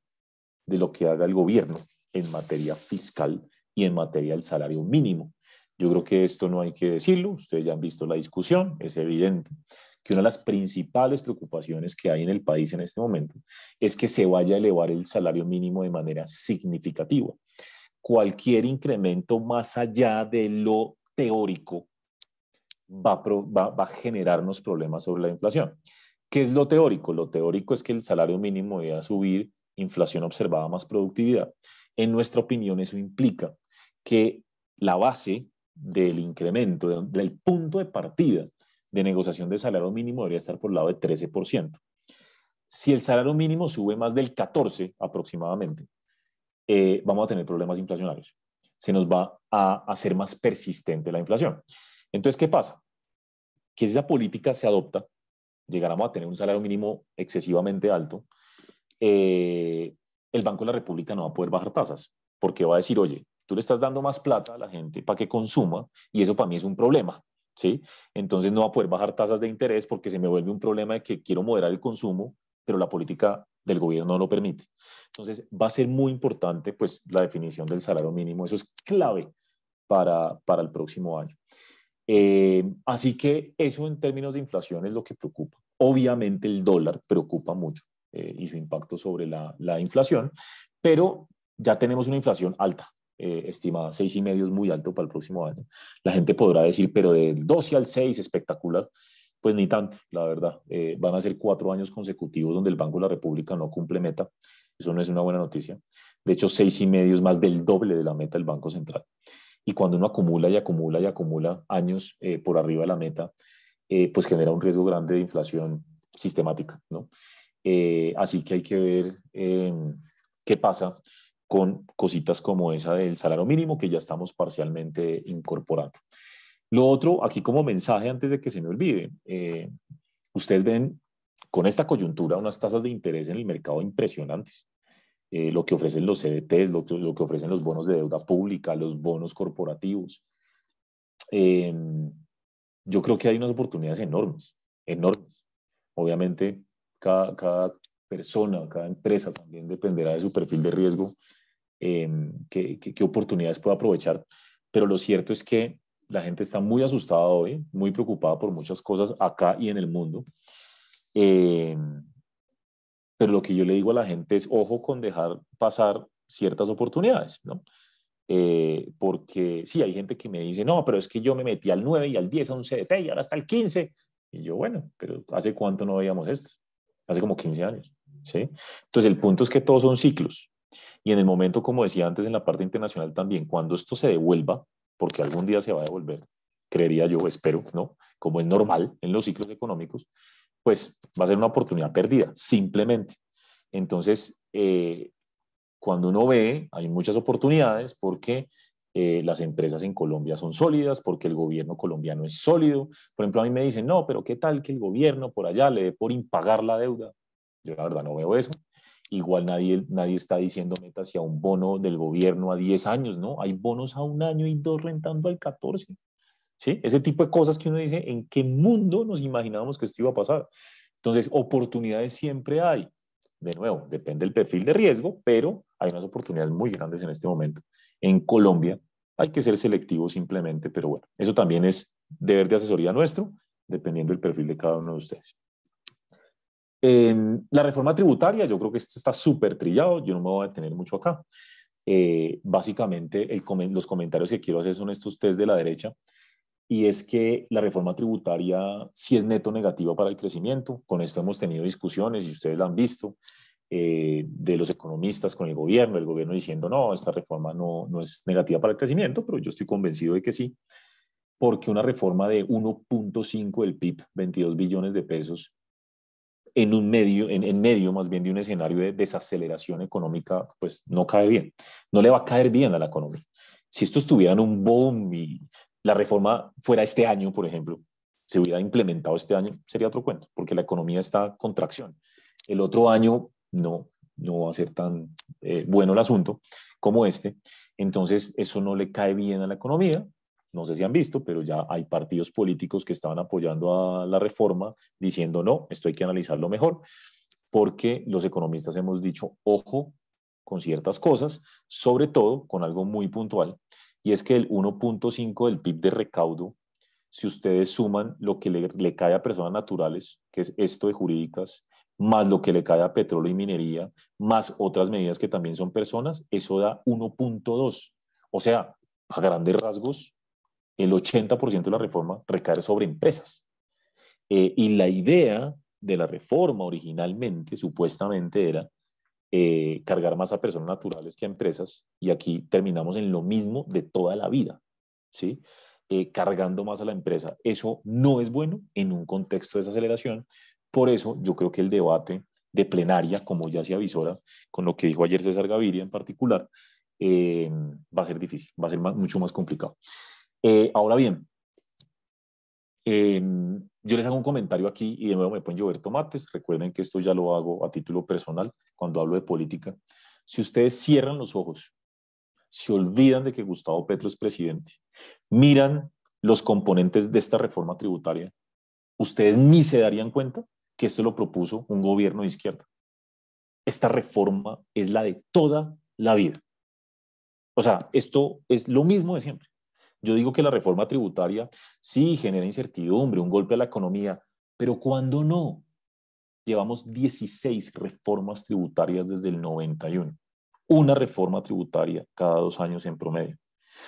de lo que haga el gobierno en materia fiscal y en materia del salario mínimo. Yo creo que esto no hay que decirlo, ustedes ya han visto la discusión, es evidente que una de las principales preocupaciones que hay en el país en este momento es que se vaya a elevar el salario mínimo de manera significativa. Cualquier incremento más allá de lo teórico va a generarnos problemas sobre la inflación. ¿Qué es lo teórico? Lo teórico es que el salario mínimo debe subir, inflación observada más productividad. En nuestra opinión, eso implica que la base del incremento, del punto de partida de negociación de salario mínimo debería estar por el lado de 13%. Si el salario mínimo sube más del 14% aproximadamente, vamos a tener problemas inflacionarios. Se nos va a hacer más persistente la inflación. Entonces, ¿qué pasa? Que si esa política se adopta, llegáramos a tener un salario mínimo excesivamente alto, el Banco de la República no va a poder bajar tasas, porque va a decir, oye, tú le estás dando más plata a la gente para que consuma y eso para mí es un problema, ¿sí? Entonces no va a poder bajar tasas de interés porque se me vuelve un problema de que quiero moderar el consumo, pero la política del gobierno no lo permite. Entonces va a ser muy importante pues la definición del salario mínimo, eso es clave para el próximo año. Así que eso en términos de inflación es lo que preocupa. Obviamente el dólar preocupa mucho y su impacto sobre la inflación, pero ya tenemos una inflación alta, estimada 6,5 es muy alto para el próximo año. La gente podrá decir, pero del 12 al 6 espectacular. Pues ni tanto, la verdad. Van a ser 4 años consecutivos donde el Banco de la República no cumple meta. Eso no es una buena noticia. De hecho, 6,5 es más del doble de la meta del Banco Central. Y cuando uno acumula y acumula y acumula años por arriba de la meta, pues genera un riesgo grande de inflación sistemática, ¿no? Así que hay que ver qué pasa con cositas como esa del salario mínimo que ya estamos parcialmente incorporando. Lo otro, aquí como mensaje antes de que se me olvide, ustedes ven con esta coyuntura unas tasas de interés en el mercado impresionantes. Lo que ofrecen los CDTs, lo que ofrecen los bonos de deuda pública, los bonos corporativos. Eh, yo creo que hay unas oportunidades enormes, enormes. Obviamente, cada persona, cada empresa también dependerá de su perfil de riesgo, qué oportunidades puede aprovechar. Pero lo cierto es que la gente está muy asustada hoy, muy preocupada por muchas cosas acá y en el mundo. Eh, pero lo que yo le digo a la gente es, ojo con dejar pasar ciertas oportunidades, ¿no? Porque sí, hay gente que me dice, no, pero es que yo me metí al 9 y al 10 a un CDT y ahora está el 15. Y yo, bueno, pero ¿hace cuánto no veíamos esto? Hace como 15 años, ¿sí? Entonces el punto es que todos son ciclos. Y en el momento, como decía antes, en la parte internacional también, cuando esto se devuelva, porque algún día se va a devolver, creería yo, espero, ¿no? Como es normal en los ciclos económicos, pues va a ser una oportunidad perdida, simplemente. Entonces, cuando uno ve, hay muchas oportunidades porque las empresas en Colombia son sólidas, porque el gobierno colombiano es sólido. Por ejemplo, a mí me dicen, no, pero ¿qué tal que el gobierno por allá le dé por impagar la deuda? Yo la verdad no veo eso. Igual nadie está diciendo meta hacia un bono del gobierno a 10 años, ¿no? Hay bonos a 1 año y 2 rentando al 14. ¿Sí? Ese tipo de cosas que uno dice, ¿en qué mundo nos imaginábamos que esto iba a pasar? Entonces, oportunidades siempre hay. De nuevo, depende del perfil de riesgo, pero hay unas oportunidades muy grandes en este momento. En Colombia hay que ser selectivo simplemente, pero bueno, eso también es deber de asesoría nuestro, dependiendo del perfil de cada uno de ustedes. La reforma tributaria, yo creo que esto está súper trillado, yo no me voy a detener mucho acá. Básicamente, los comentarios que quiero hacer son estos test de la derecha, y es que la reforma tributaria sí es neto negativa para el crecimiento. Con esto hemos tenido discusiones y ustedes la han visto, de los economistas con el gobierno diciendo no, esta reforma no es negativa para el crecimiento, pero yo estoy convencido de que sí, porque una reforma de 1.5 del PIB, 22 billones de pesos, en medio más bien de un escenario de desaceleración económica, pues no cae bien, no le va a caer bien a la economía. Si esto estuviera en un boom y la reforma fuera este año, por ejemplo, se hubiera implementado este año, sería otro cuento, porque la economía está en contracción. El otro año no va a ser tan bueno el asunto como este. Entonces, eso no le cae bien a la economía. No sé si han visto, pero ya hay partidos políticos que estaban apoyando a la reforma diciendo no, esto hay que analizarlo mejor, porque los economistas hemos dicho, ojo con ciertas cosas, sobre todo con algo muy puntual, y es que el 1.5 del PIB de recaudo, si ustedes suman lo que le cae a personas naturales, que es esto de jurídicas, más lo que le cae a petróleo y minería, más otras medidas que también son personas, eso da 1.2. O sea, a grandes rasgos, el 80% de la reforma recae sobre empresas. Y la idea de la reforma originalmente, supuestamente, era cargar más a personas naturales que a empresas, y aquí terminamos en lo mismo de toda la vida, ¿sí? Cargando más a la empresa. Eso no es bueno en un contexto de desaceleración. Por eso yo creo que el debate de plenaria, como ya se avisora, con lo que dijo ayer César Gaviria en particular, va a ser difícil, va a ser mucho más complicado. Ahora bien, yo les hago un comentario aquí y de nuevo me pueden llover tomates. Recuerden que esto ya lo hago a título personal cuando hablo de política. Si ustedes cierran los ojos, se olvidan de que Gustavo Petro es presidente, miran los componentes de esta reforma tributaria, ustedes ni se darían cuenta que esto lo propuso un gobierno de izquierda. Esta reforma es la de toda la vida. O sea, esto es lo mismo de siempre. Yo digo que la reforma tributaria sí genera incertidumbre, un golpe a la economía, pero ¿cuándo no? Llevamos 16 reformas tributarias desde el 91. Una reforma tributaria cada 2 años en promedio.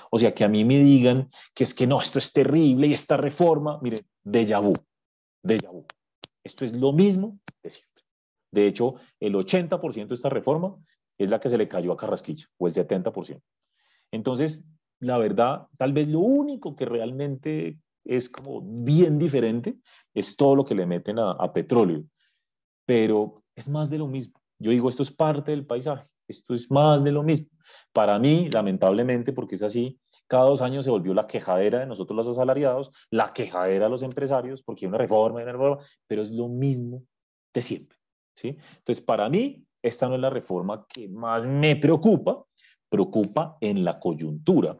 O sea, que a mí me digan que es que no, esto es terrible y esta reforma, mire, déjà vu, déjà vu. Esto es lo mismo de siempre. De hecho, el 80% de esta reforma es la que se le cayó a Carrasquilla, o el 70%. Entonces, la verdad, tal vez lo único que realmente es como bien diferente es todo lo que le meten a petróleo, pero es más de lo mismo. Yo digo, esto es parte del paisaje, esto es más de lo mismo. Para mí, lamentablemente, porque es así, Cada 2 años se volvió la quejadera de nosotros los asalariados, la quejadera de los empresarios, porque hay una reforma, pero es lo mismo de siempre, ¿sí? Entonces, para mí, esta no es la reforma que más me preocupa en la coyuntura.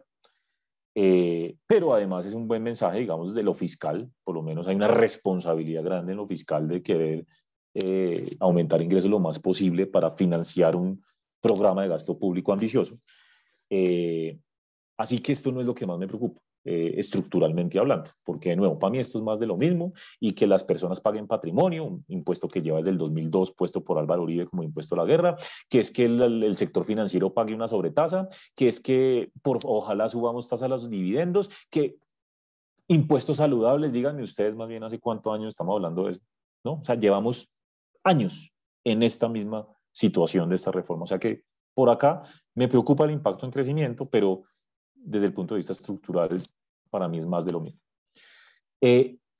Pero además es un buen mensaje, digamos, de lo fiscal, por lo menos hay una responsabilidad grande en lo fiscal de querer aumentar ingresos lo más posible para financiar un programa de gasto público ambicioso. Eh, Así que esto no es lo que más me preocupa, estructuralmente hablando, porque de nuevo, para mí esto es más de lo mismo y que las personas paguen patrimonio, un impuesto que lleva desde el 2002 puesto por Álvaro Uribe como impuesto a la guerra, que es que el sector financiero pague una sobretasa, que es que ojalá subamos tasas a los dividendos, que impuestos saludables, díganme ustedes más bien hace cuántos años estamos hablando de eso, ¿no? O sea, llevamos años en esta misma situación de esta reforma, o sea que por acá me preocupa el impacto en crecimiento, pero desde el punto de vista estructural, para mí es más de lo mismo.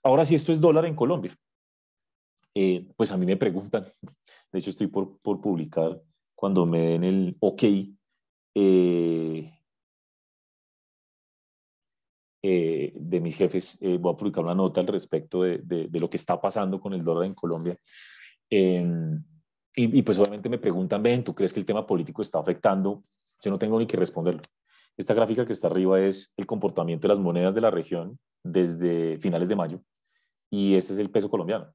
Ahora, si esto es dólar en Colombia, pues a mí me preguntan, de hecho estoy por publicar cuando me den el ok, de mis jefes, voy a publicar una nota al respecto de lo que está pasando con el dólar en Colombia. Eh, y pues obviamente me preguntan, ven, ¿tú crees que el tema político está afectando? Yo no tengo ni que responderlo. Esta gráfica que está arriba es el comportamiento de las monedas de la región desde finales de mayo y este es el peso colombiano.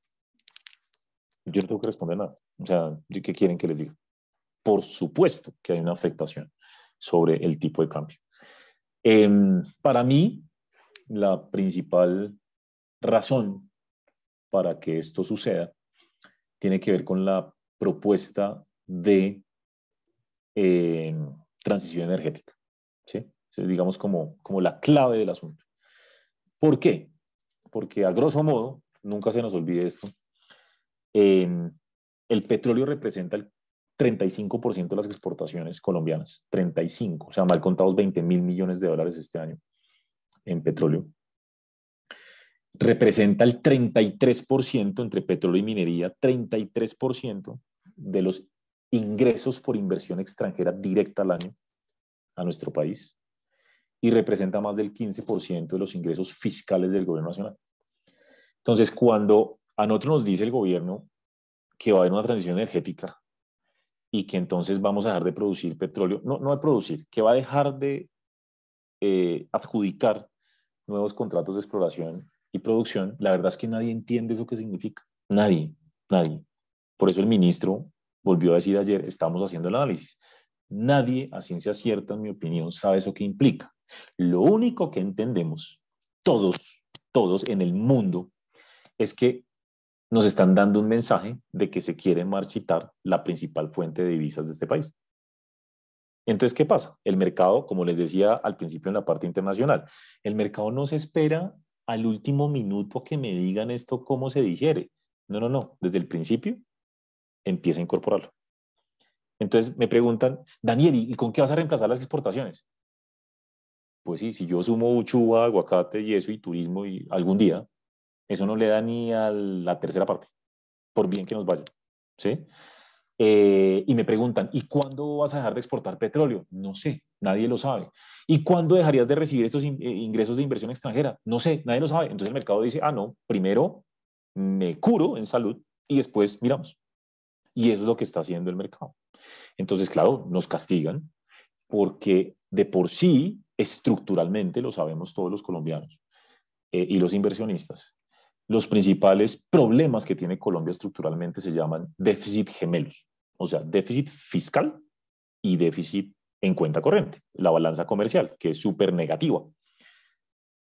Yo no tengo que responder nada. O sea, ¿qué quieren que les diga? Por supuesto que hay una afectación sobre el tipo de cambio. Para mí, la principal razón para que esto suceda tiene que ver con la propuesta de eh, transición energética, ¿sí? Entonces, digamos como la clave del asunto. ¿Por qué? Porque a grosso modo, nunca se nos olvide esto, eh, el petróleo representa el 35% de las exportaciones colombianas, 35, o sea, mal contados 20.000 millones de dólares este año en petróleo. Representa el 33% entre petróleo y minería, 33% de los ingresos por inversión extranjera directa al año a nuestro país y representa más del 15% de los ingresos fiscales del gobierno nacional. Entonces, cuando a nosotros nos dice el gobierno que va a haber una transición energética y que entonces vamos a dejar de producir petróleo, no de producir, que va a dejar de adjudicar nuevos contratos de exploración y producción, la verdad es que nadie entiende eso que significa. Nadie. Por eso el ministro volvió a decir ayer, estamos haciendo el análisis. Nadie, a ciencia cierta, en mi opinión, sabe eso que implica. Lo único que entendemos, todos en el mundo, es que nos están dando un mensaje de que se quiere marchitar la principal fuente de divisas de este país. Entonces, ¿qué pasa? El mercado, como les decía al principio en la parte internacional, el mercado no se espera al último minuto que me digan esto cómo se digiere. No. Desde el principio empieza a incorporarlo. Entonces me preguntan, Daniel, ¿y con qué vas a reemplazar las exportaciones? Pues sí, si yo sumo uchuva, aguacate y eso y turismo y algún día, eso no le da ni a la tercera parte, por bien que nos vaya. ¿Sí? Y me preguntan, ¿y cuándo vas a dejar de exportar petróleo? No sé, nadie lo sabe. ¿Y cuándo dejarías de recibir estos ingresos de inversión extranjera? No sé, nadie lo sabe. Entonces el mercado dice, no, primero me curo en salud y después miramos. Y eso es lo que está haciendo el mercado. Entonces, claro, nos castigan porque de por sí, estructuralmente, lo sabemos todos los colombianos y los inversionistas, los principales problemas que tiene Colombia estructuralmente se llaman déficit gemelos, o sea, déficit fiscal y déficit en cuenta corriente, la balanza comercial, que es súper negativa.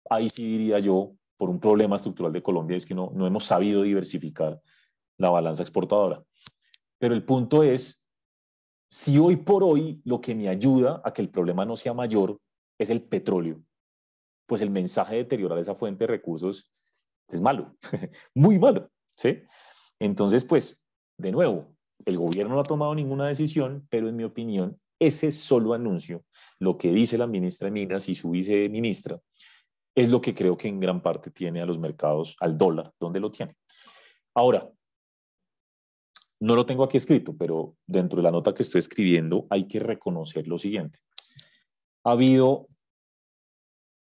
Ahí sí diría yo, por un problema estructural de Colombia, es que no hemos sabido diversificar la balanza exportadora. Pero el punto es, si hoy por hoy lo que me ayuda a que el problema no sea mayor es el petróleo, pues el mensaje de deteriorar esa fuente de recursos es malo, muy malo, ¿sí? Entonces, pues, de nuevo, el gobierno no ha tomado ninguna decisión, pero en mi opinión, ese solo anuncio, lo que dice la ministra de Minas y su viceministra, es lo que creo que en gran parte tiene a los mercados, al dólar, donde lo tiene. Ahora, no lo tengo aquí escrito, pero dentro de la nota que estoy escribiendo hay que reconocer lo siguiente. Ha habido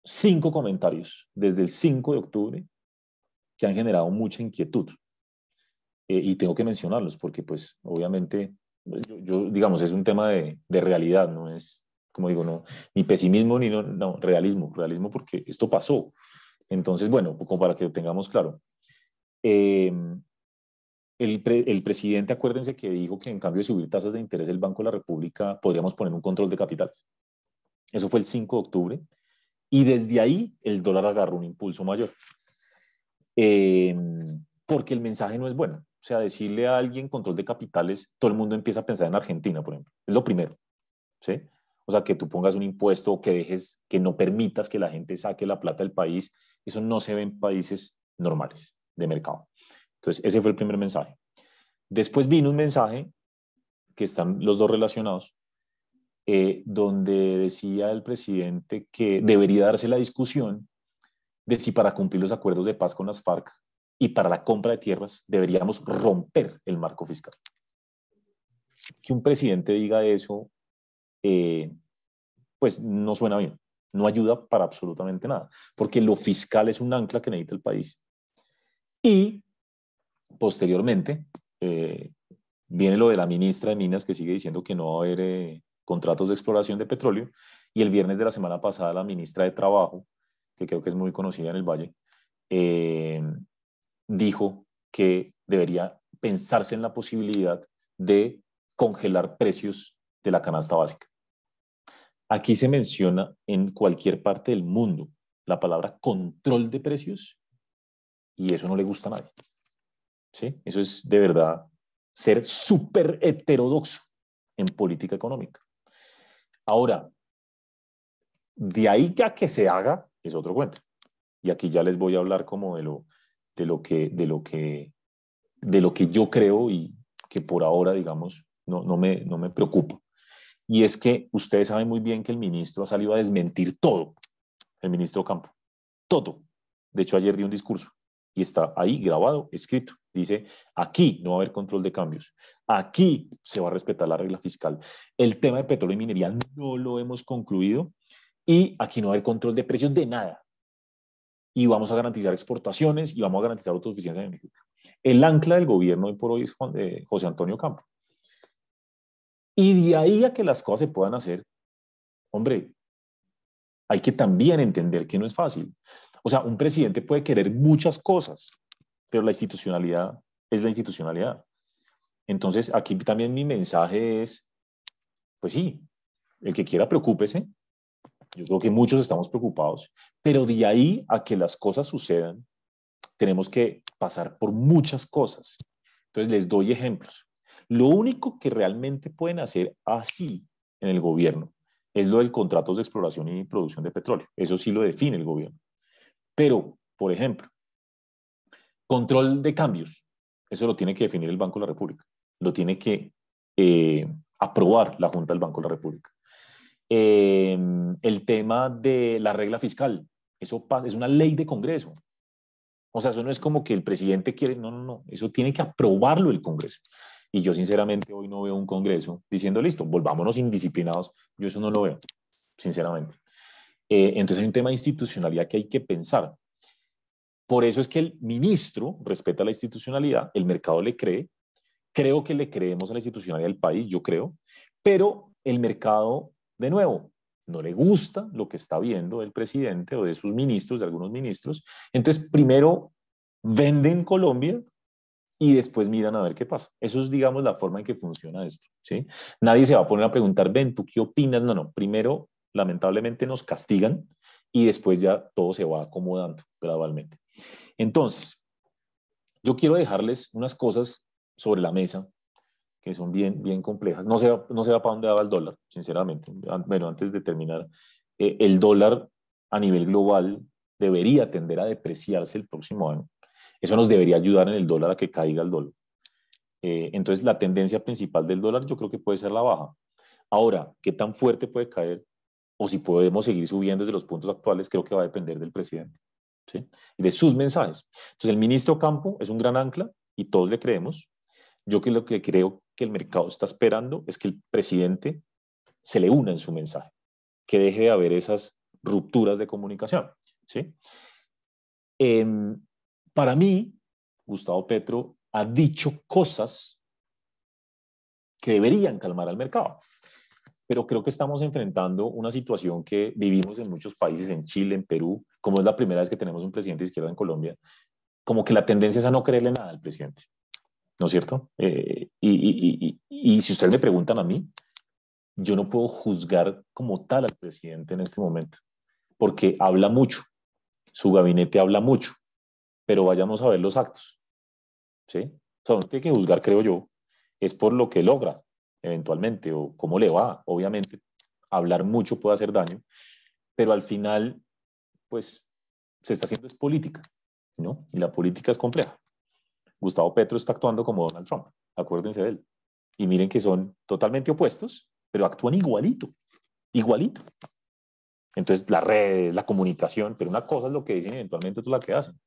5 comentarios desde el 5 de octubre que han generado mucha inquietud. Y tengo que mencionarlos porque, pues, obviamente, digamos, es un tema de realidad, no es, como digo, no, ni pesimismo ni no, realismo porque esto pasó. Entonces, bueno, como para que lo tengamos claro. Eh, el presidente, acuérdense que dijo que en cambio de subir tasas de interés del Banco de la República, podríamos poner un control de capitales. Eso fue el 5 de octubre. Y desde ahí el dólar agarró un impulso mayor. Eh, Porque el mensaje no es bueno. O sea, decirle a alguien control de capitales, todo el mundo empieza a pensar en Argentina, por ejemplo. Es lo primero, ¿sí? O sea, que tú pongas un impuesto, que dejes, que no permitas que la gente saque la plata del país, eso no se ve en países normales de mercado. Entonces, ese fue el primer mensaje. Después vino un mensaje, que están los dos relacionados, donde decía el presidente que debería darse la discusión de si para cumplir los acuerdos de paz con las FARC y para la compra de tierras deberíamos romper el marco fiscal. Que un presidente diga eso, pues no suena bien, no ayuda para absolutamente nada, porque lo fiscal es un ancla que necesita el país. Y posteriormente viene lo de la ministra de Minas, que sigue diciendo que no va a haber contratos de exploración de petróleo, y el viernes de la semana pasada la ministra de Trabajo, que creo que es muy conocida en el Valle, dijo que debería pensarse en la posibilidad de congelar precios de la canasta básica. Aquí se menciona en cualquier parte del mundo la palabra control de precios y eso no le gusta a nadie. ¿Sí? Eso es de verdad ser súper heterodoxo en política económica. Ahora, de ahí a que se haga es otro cuento. Y aquí ya les voy a hablar como de lo que yo creo y que por ahora, digamos, no me preocupa. Y es que ustedes saben muy bien que el ministro ha salido a desmentir todo, el ministro Campo, todo. De hecho, ayer dio un discurso y está ahí grabado, escrito. Dice, aquí no va a haber control de cambios, aquí se va a respetar la regla fiscal. El tema de petróleo y minería no lo hemos concluido y aquí no va a haber control de precios de nada. Y vamos a garantizar exportaciones y vamos a garantizar autosuficiencia energética. El ancla del gobierno hoy por hoy es José Antonio Campo. Y de ahí a que las cosas se puedan hacer, hombre, hay que también entender que no es fácil. O sea, un presidente puede querer muchas cosas, pero la institucionalidad es la institucionalidad. Entonces, aquí también mi mensaje es, pues sí, el que quiera preocúpese. Yo creo que muchos estamos preocupados, pero de ahí a que las cosas sucedan, tenemos que pasar por muchas cosas. Entonces, les doy ejemplos. Lo único que realmente pueden hacer así en el gobierno es lo del contratos de exploración y producción de petróleo. Eso sí lo define el gobierno. Pero, por ejemplo, control de cambios. Eso lo tiene que definir el Banco de la República. Lo tiene que aprobar la Junta del Banco de la República. El tema de la regla fiscal. Eso es una ley de Congreso. O sea, eso no es como que el presidente quiere, no. Eso tiene que aprobarlo el Congreso. Y yo sinceramente hoy no veo un Congreso diciendo, listo, volvámonos indisciplinados. Yo eso no lo veo, sinceramente. Entonces hay un tema de institucionalidad que hay que pensar. Por eso es que el ministro respeta la institucionalidad, el mercado le cree, creo que le creemos a la institucionalidad del país, yo creo, pero el mercado, de nuevo, no le gusta lo que está viendo del presidente o de sus ministros, de algunos ministros. Entonces, primero venden Colombia y después miran a ver qué pasa. Eso es, digamos, la forma en que funciona esto, ¿sí? Nadie se va a poner a preguntar, ven, ¿tú qué opinas? No. Primero, lamentablemente, nos castigan y después ya todo se va acomodando gradualmente. Entonces, yo quiero dejarles unas cosas sobre la mesa que son bien complejas. No sé para dónde va el dólar, sinceramente. Bueno, antes de terminar, el dólar a nivel global debería tender a depreciarse el próximo año. Eso nos debería ayudar en el dólar a que caiga el dólar. Entonces, la tendencia principal del dólar yo creo que puede ser la baja. Ahora, ¿qué tan fuerte puede caer? O si podemos seguir subiendo desde los puntos actuales, creo que va a depender del presidente, ¿sí? Y de sus mensajes. Entonces, el ministro Campo es un gran ancla y todos le creemos. Yo que lo que creo que el mercado está esperando es que el presidente se le una en su mensaje, que deje de haber esas rupturas de comunicación, ¿sí? Para mí, Gustavo Petro ha dicho cosas que deberían calmar al mercado, pero creo que estamos enfrentando una situación que vivimos en muchos países, en Chile, en Perú, como es la primera vez que tenemos un presidente de izquierda en Colombia, como que la tendencia es a no creerle nada al presidente, ¿no es cierto? Y si ustedes me preguntan a mí, yo no puedo juzgar como tal al presidente en este momento, porque habla mucho, su gabinete habla mucho, pero vayamos a ver los actos, ¿sí? O sea, uno tiene que juzgar, creo yo, es por lo que logra eventualmente o cómo le va. Obviamente, hablar mucho puede hacer daño, pero al final, pues, se está haciendo es política, ¿no? Y la política es compleja. Gustavo Petro está actuando como Donald Trump, acuérdense de él. Y miren que son totalmente opuestos, pero actúan igualito, igualito. Entonces, las redes, la comunicación, pero una cosa es lo que dicen y eventualmente otra es la que hacen.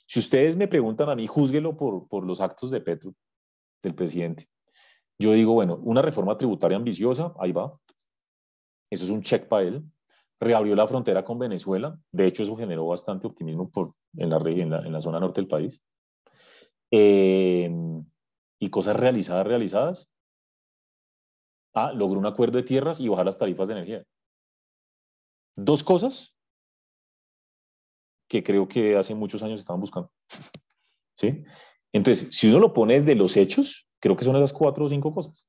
Si ustedes me preguntan a mí, júzguelo por los actos de Petro, del presidente. Yo digo, bueno, una reforma tributaria ambiciosa, ahí va. Eso es un check para él. Reabrió la frontera con Venezuela. De hecho, eso generó bastante optimismo en la zona norte del país. Eh, y cosas realizadas. Ah, logró un acuerdo de tierras y bajar las tarifas de energía. Dos cosas que creo que hace muchos años estaban buscando. ¿Sí? Entonces, si uno lo pone desde los hechos, creo que son esas 4 o 5 cosas.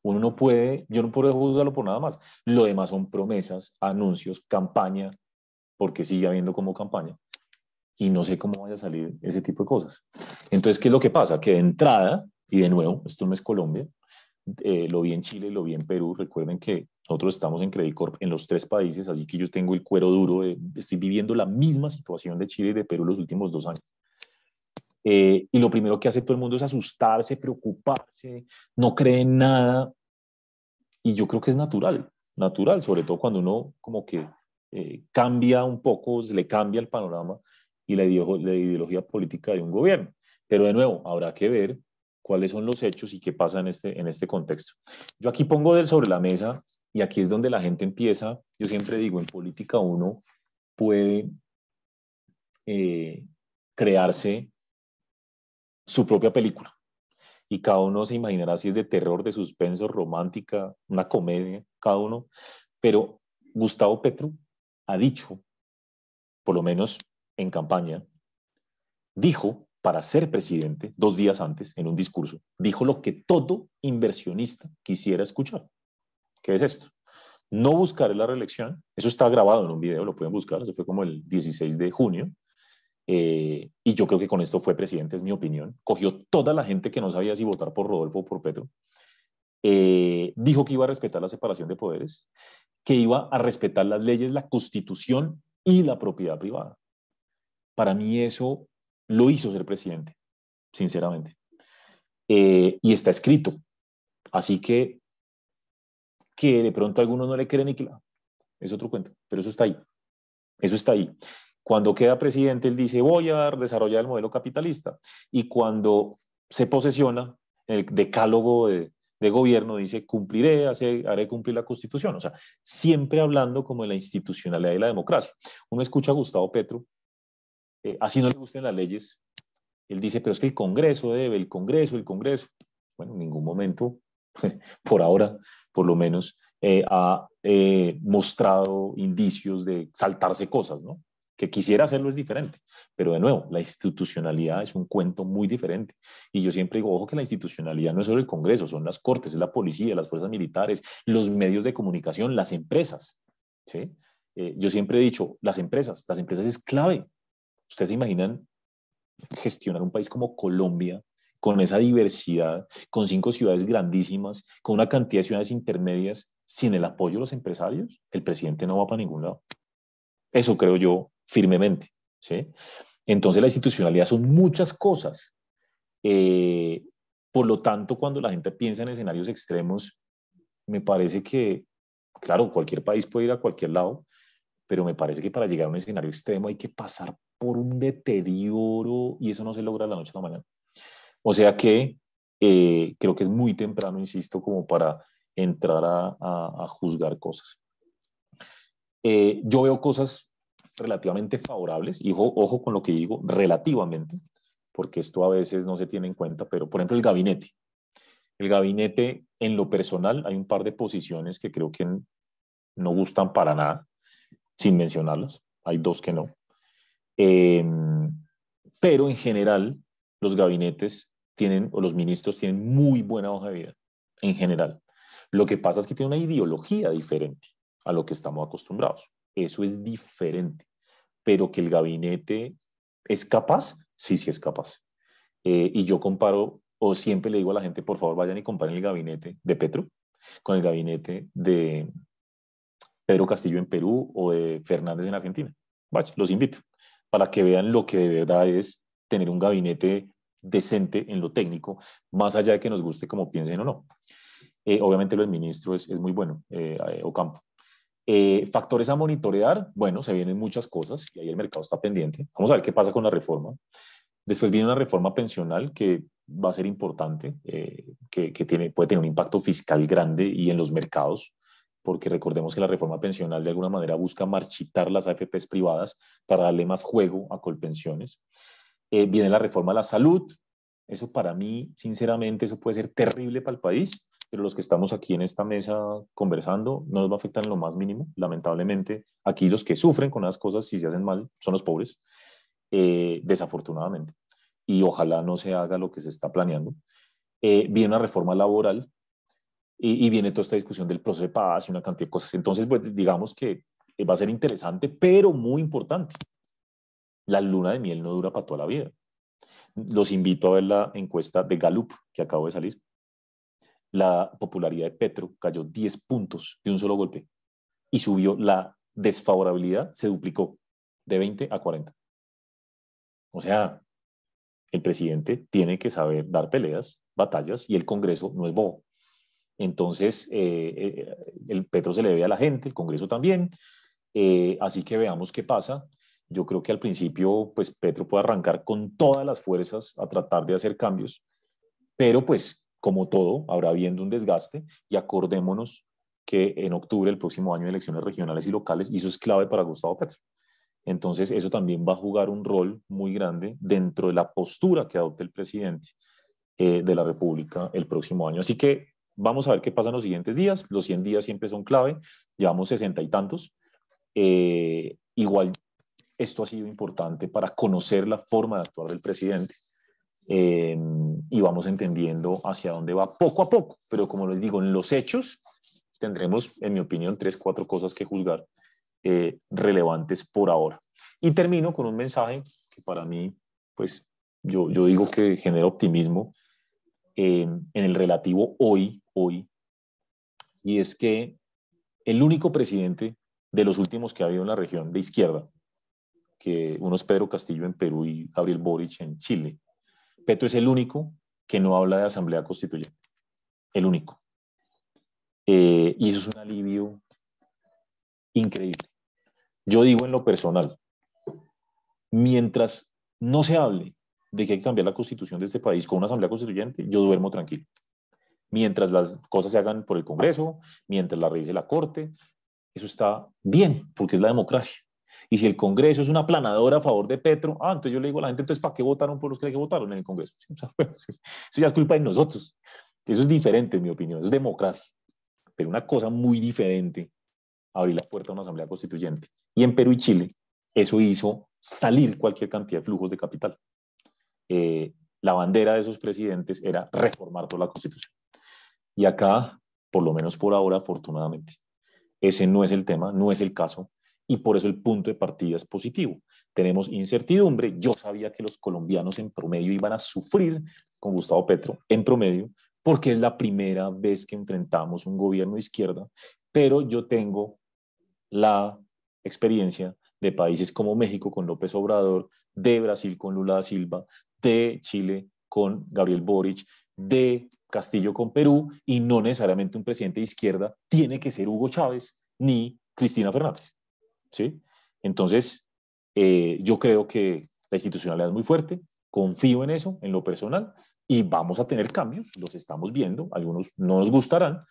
Uno no puede, yo no puedo juzgarlo por nada más. Lo demás son promesas, anuncios, campaña, porque sigue habiendo como campaña. Y no sé cómo vaya a salir ese tipo de cosas. Entonces, ¿qué es lo que pasa? Que de entrada, y de nuevo, esto no es Colombia, lo vi en Chile, lo vi en Perú. Recuerden que nosotros estamos en Credit Corp en los 3 países, así que yo tengo el cuero duro. Estoy viviendo la misma situación de Chile y de Perú los últimos 2 años. Y lo primero que hace todo el mundo es asustarse, preocuparse, no cree en nada. Y yo creo que es natural, sobre todo cuando uno como que cambia un poco, se le cambia el panorama y la ideología política de un gobierno. Pero de nuevo, habrá que ver cuáles son los hechos y qué pasa en este contexto. Yo aquí pongo sobre la mesa y aquí es donde la gente empieza. Yo siempre digo, en política uno puede eh, crearse su propia película y cada uno se imaginará si es de terror, de suspenso, romántica, una comedia, cada uno. Pero Gustavo Petro ha dicho, por lo menos en campaña, dijo para ser presidente 2 días antes, en un discurso, dijo lo que todo inversionista quisiera escuchar. ¿Qué es esto? No buscar la reelección, eso está grabado en un video, lo pueden buscar, eso fue como el 16 de junio, y yo creo que con esto fue presidente, es mi opinión. Cogió toda la gente que no sabía si votar por Rodolfo o por Petro, dijo que iba a respetar la separación de poderes, que iba a respetar las leyes, la constitución y la propiedad privada. Para mí eso lo hizo ser presidente, sinceramente. Y está escrito. Así que de pronto a algunos no le creen y que es otro cuento, pero eso está ahí. Eso está ahí. Cuando queda presidente, él dice, voy a desarrollar el modelo capitalista. Y cuando se posesiona, el decálogo de gobierno dice, haré cumplir la Constitución. O sea, siempre hablando como de la institucionalidad y la democracia. Uno escucha a Gustavo Petro, así no le gusten las leyes, él dice, pero es que el Congreso debe, el Congreso, el Congreso. Bueno, en ningún momento, por ahora, por lo menos, ha mostrado indicios de saltarse cosas, ¿no? Que quisiera hacerlo es diferente, pero de nuevo, la institucionalidad es un cuento muy diferente. Y yo siempre digo, ojo que la institucionalidad no es solo el Congreso, son las cortes, es la policía, las fuerzas militares, los medios de comunicación, las empresas, ¿sí? Yo siempre he dicho, las empresas es clave. Ustedes se imaginan gestionar un país como Colombia, con esa diversidad, con 5 ciudades grandísimas, con una cantidad de ciudades intermedias, sin el apoyo de los empresarios, el presidente no va para ningún lado. Eso creo yo firmemente, ¿sí? Entonces la institucionalidad son muchas cosas. Eh, por lo tanto, cuando la gente piensa en escenarios extremos, me parece que, claro, cualquier país puede ir a cualquier lado, pero me parece que para llegar a un escenario extremo hay que pasar por un deterioro y eso no se logra de la noche a la mañana. O sea que creo que es muy temprano, insisto, como para entrar a juzgar cosas. Yo veo cosas relativamente favorables, y ojo con lo que digo, relativamente, porque esto a veces no se tiene en cuenta, pero por ejemplo el gabinete. El gabinete, en lo personal, hay un par de posiciones que creo que no gustan para nada, sin mencionarlas. Hay dos que no. Eh, pero en general, los gabinetes tienen, o los ministros tienen muy buena hoja de vida, en general. Lo que pasa es que tiene una ideología diferente a lo que estamos acostumbrados. Eso es diferente. Pero que el gabinete es capaz, sí, sí es capaz. Y yo comparo, o siempre le digo a la gente, por favor, vayan y comparen el gabinete de Petro con el gabinete de Pedro Castillo en Perú o de Fernández en Argentina. Vaya, los invito para que vean lo que de verdad es tener un gabinete decente en lo técnico, más allá de que nos guste como piensen o no. Obviamente lo del ministro es muy bueno, Ocampo. Factores a monitorear, bueno, se vienen muchas cosas y ahí el mercado está pendiente. Vamos a ver qué pasa con la reforma. Después viene una reforma pensional que va a ser importante, que puede tener un impacto fiscal grande y en los mercados, porque recordemos que la reforma pensional de alguna manera busca marchitar las AFPs privadas para darle más juego a Colpensiones. Viene la reforma a la salud. Eso para mí, sinceramente, eso puede ser terrible para el país, pero los que estamos aquí en esta mesa conversando no nos va a afectar en lo más mínimo. Lamentablemente, aquí los que sufren con las cosas, si se hacen mal, son los pobres, desafortunadamente. Y ojalá no se haga lo que se está planeando. Viene una reforma laboral y viene toda esta discusión del proceso de paz y una cantidad de cosas. Entonces, pues digamos que va a ser interesante, pero muy importante. La luna de miel no dura para toda la vida. Los invito a ver la encuesta de Gallup que acabo de salir. La popularidad de Petro cayó 10 puntos de un solo golpe y subió, la desfavorabilidad se duplicó de 20 a 40. O sea, el presidente tiene que saber dar peleas, batallas, y el Congreso no es bobo. Entonces, el Petro se le debe a la gente, el Congreso también. Así que veamos qué pasa. Yo creo que al principio, pues Petro puede arrancar con todas las fuerzas a tratar de hacer cambios, pero pues como todo, habrá habiendo un desgaste y acordémonos que en octubre, el próximo año, hay elecciones regionales y locales y eso es clave para Gustavo Petro. Entonces, eso también va a jugar un rol muy grande dentro de la postura que adopte el presidente de la República el próximo año. Así que vamos a ver qué pasa en los siguientes días. Los 100 días siempre son clave. Llevamos 60 y tantos. Igual, esto ha sido importante para conocer la forma de actuar del presidente. Y vamos entendiendo hacia dónde va poco a poco. Pero como les digo, en los hechos tendremos, en mi opinión, 3, 4 cosas que juzgar relevantes por ahora. Y termino con un mensaje que para mí, pues yo digo que genera optimismo en el relativo hoy, y es que el único presidente de los últimos que ha habido en la región de izquierda, que uno es Pedro Castillo en Perú y Gabriel Boric en Chile, Petro es el único que no habla de asamblea constituyente, el único. Y eso es un alivio increíble. Yo digo en lo personal, mientras no se hable de que hay que cambiar la constitución de este país con una asamblea constituyente, yo duermo tranquilo. Mientras las cosas se hagan por el Congreso, mientras la revise la Corte, eso está bien, porque es la democracia. Y si el Congreso es una aplanadora a favor de Petro, entonces yo le digo a la gente, entonces, ¿para qué votaron por los que votaron en el Congreso? O sea, eso ya es culpa de nosotros. Eso es diferente, en mi opinión, eso es democracia. Pero una cosa muy diferente, abrir la puerta a una asamblea constituyente. Y en Perú y Chile, eso hizo salir cualquier cantidad de flujos de capital. La bandera de esos presidentes era reformar toda la Constitución. Y acá, por lo menos por ahora, afortunadamente, ese no es el tema, no es el caso, y por eso el punto de partida es positivo. Tenemos incertidumbre. Yo sabía que los colombianos en promedio iban a sufrir con Gustavo Petro, en promedio, porque es la primera vez que enfrentamos un gobierno de izquierda, pero yo tengo la experiencia de países como México con López Obrador, de Brasil con Lula da Silva, de Chile con Gabriel Boric, de Castillo con Perú, y no necesariamente un presidente de izquierda tiene que ser Hugo Chávez ni Cristina Fernández. ¿Sí? Entonces, yo creo que la institucionalidad es muy fuerte, confío en eso, en lo personal, y vamos a tener cambios, los estamos viendo, algunos no nos gustarán,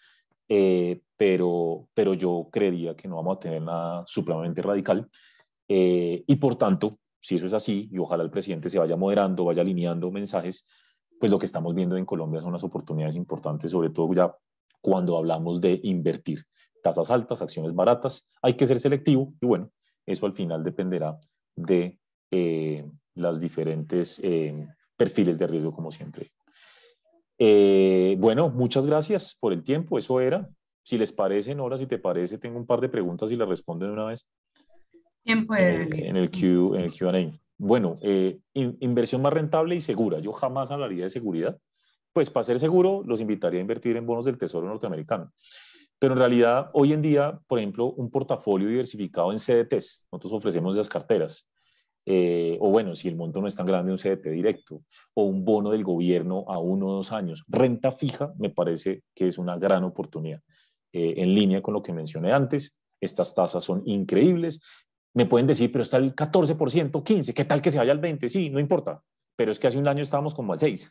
pero yo creería que no vamos a tener nada supremamente radical. Y por tanto, si eso es así, y ojalá el presidente se vaya moderando, vaya alineando mensajes, pues lo que estamos viendo en Colombia son unas oportunidades importantes, sobre todo ya cuando hablamos de invertir. Tasas altas, acciones baratas, hay que ser selectivo y bueno, eso al final dependerá de las diferentes perfiles de riesgo, como siempre. Bueno, muchas gracias por el tiempo, eso era. Si les parece, Nora, si te parece, tengo un par de preguntas y las respondo de una vez ¿Quién puede, Alex? en el Q&A. Bueno, inversión más rentable y segura. Yo jamás hablaría de seguridad. Pues para ser seguro, los invitaría a invertir en bonos del Tesoro norteamericano. Pero en realidad, hoy en día, por ejemplo, un portafolio diversificado en CDTs, nosotros ofrecemos esas carteras, o bueno, si el monto no es tan grande, un CDT directo, o un bono del gobierno a 1 o 2 años. Renta fija me parece que es una gran oportunidad. En línea con lo que mencioné antes, estas tasas son increíbles. Me pueden decir, pero está el 14%, 15%, ¿qué tal que se vaya al 20%? Sí, no importa, pero es que hace un año estábamos como al 6%.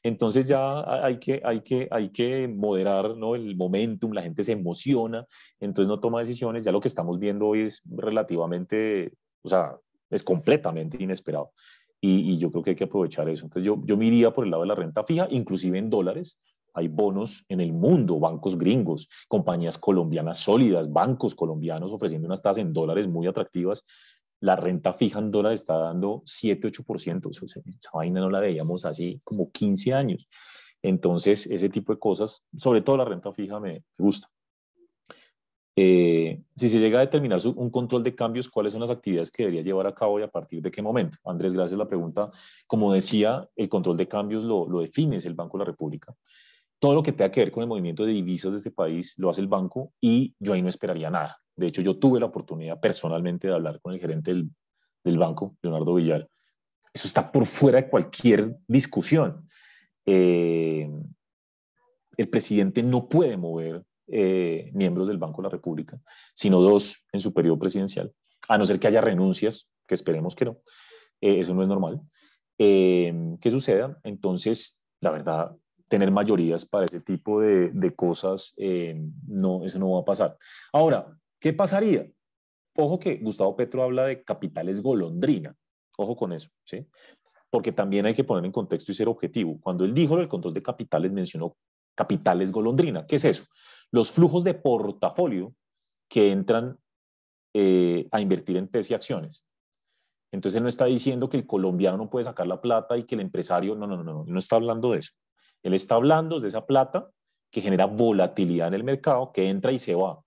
Entonces ya hay que moderar, ¿no? El momentum, la gente se emociona, entonces no toma decisiones. Ya lo que estamos viendo hoy es relativamente, o sea, es completamente inesperado. Y yo creo que hay que aprovechar eso. Entonces yo me iría por el lado de la renta fija, inclusive en dólares. Hay bonos en el mundo, bancos gringos, compañías colombianas sólidas, bancos colombianos ofreciendo unas tasas en dólares muy atractivas. La renta fija en dólares está dando 7-8%. Esa vaina no la veíamos así como 15 años. Entonces, ese tipo de cosas, sobre todo la renta fija, me gusta. Si se llega a determinar un control de cambios, ¿cuáles son las actividades que debería llevar a cabo y a partir de qué momento? Andrés, gracias la pregunta. Como decía, el control de cambios lo define el Banco de la República. Todo lo que tenga que ver con el movimiento de divisas de este país lo hace el banco y yo ahí no esperaría nada. De hecho, yo tuve la oportunidad personalmente de hablar con el gerente del banco, Leonardo Villar. Eso está por fuera de cualquier discusión. El presidente no puede mover miembros del Banco de la República, sino 2 en su periodo presidencial, a no ser que haya renuncias, que esperemos que no. Eso no es normal. Que suceda. Entonces, la verdad, tener mayorías para ese tipo de cosas, no, eso no va a pasar. Ahora, ¿qué pasaría? Ojo que Gustavo Petro habla de capitales golondrina. Ojo con eso, ¿sí? Porque también hay que poner en contexto y ser objetivo. Cuando él dijo el control de capitales, mencionó capitales golondrina. ¿Qué es eso? Los flujos de portafolio que entran a invertir en TES y acciones. Entonces él no está diciendo que el colombiano no puede sacar la plata y que el empresario, no está hablando de eso. Él está hablando de esa plata que genera volatilidad en el mercado, que entra y se va.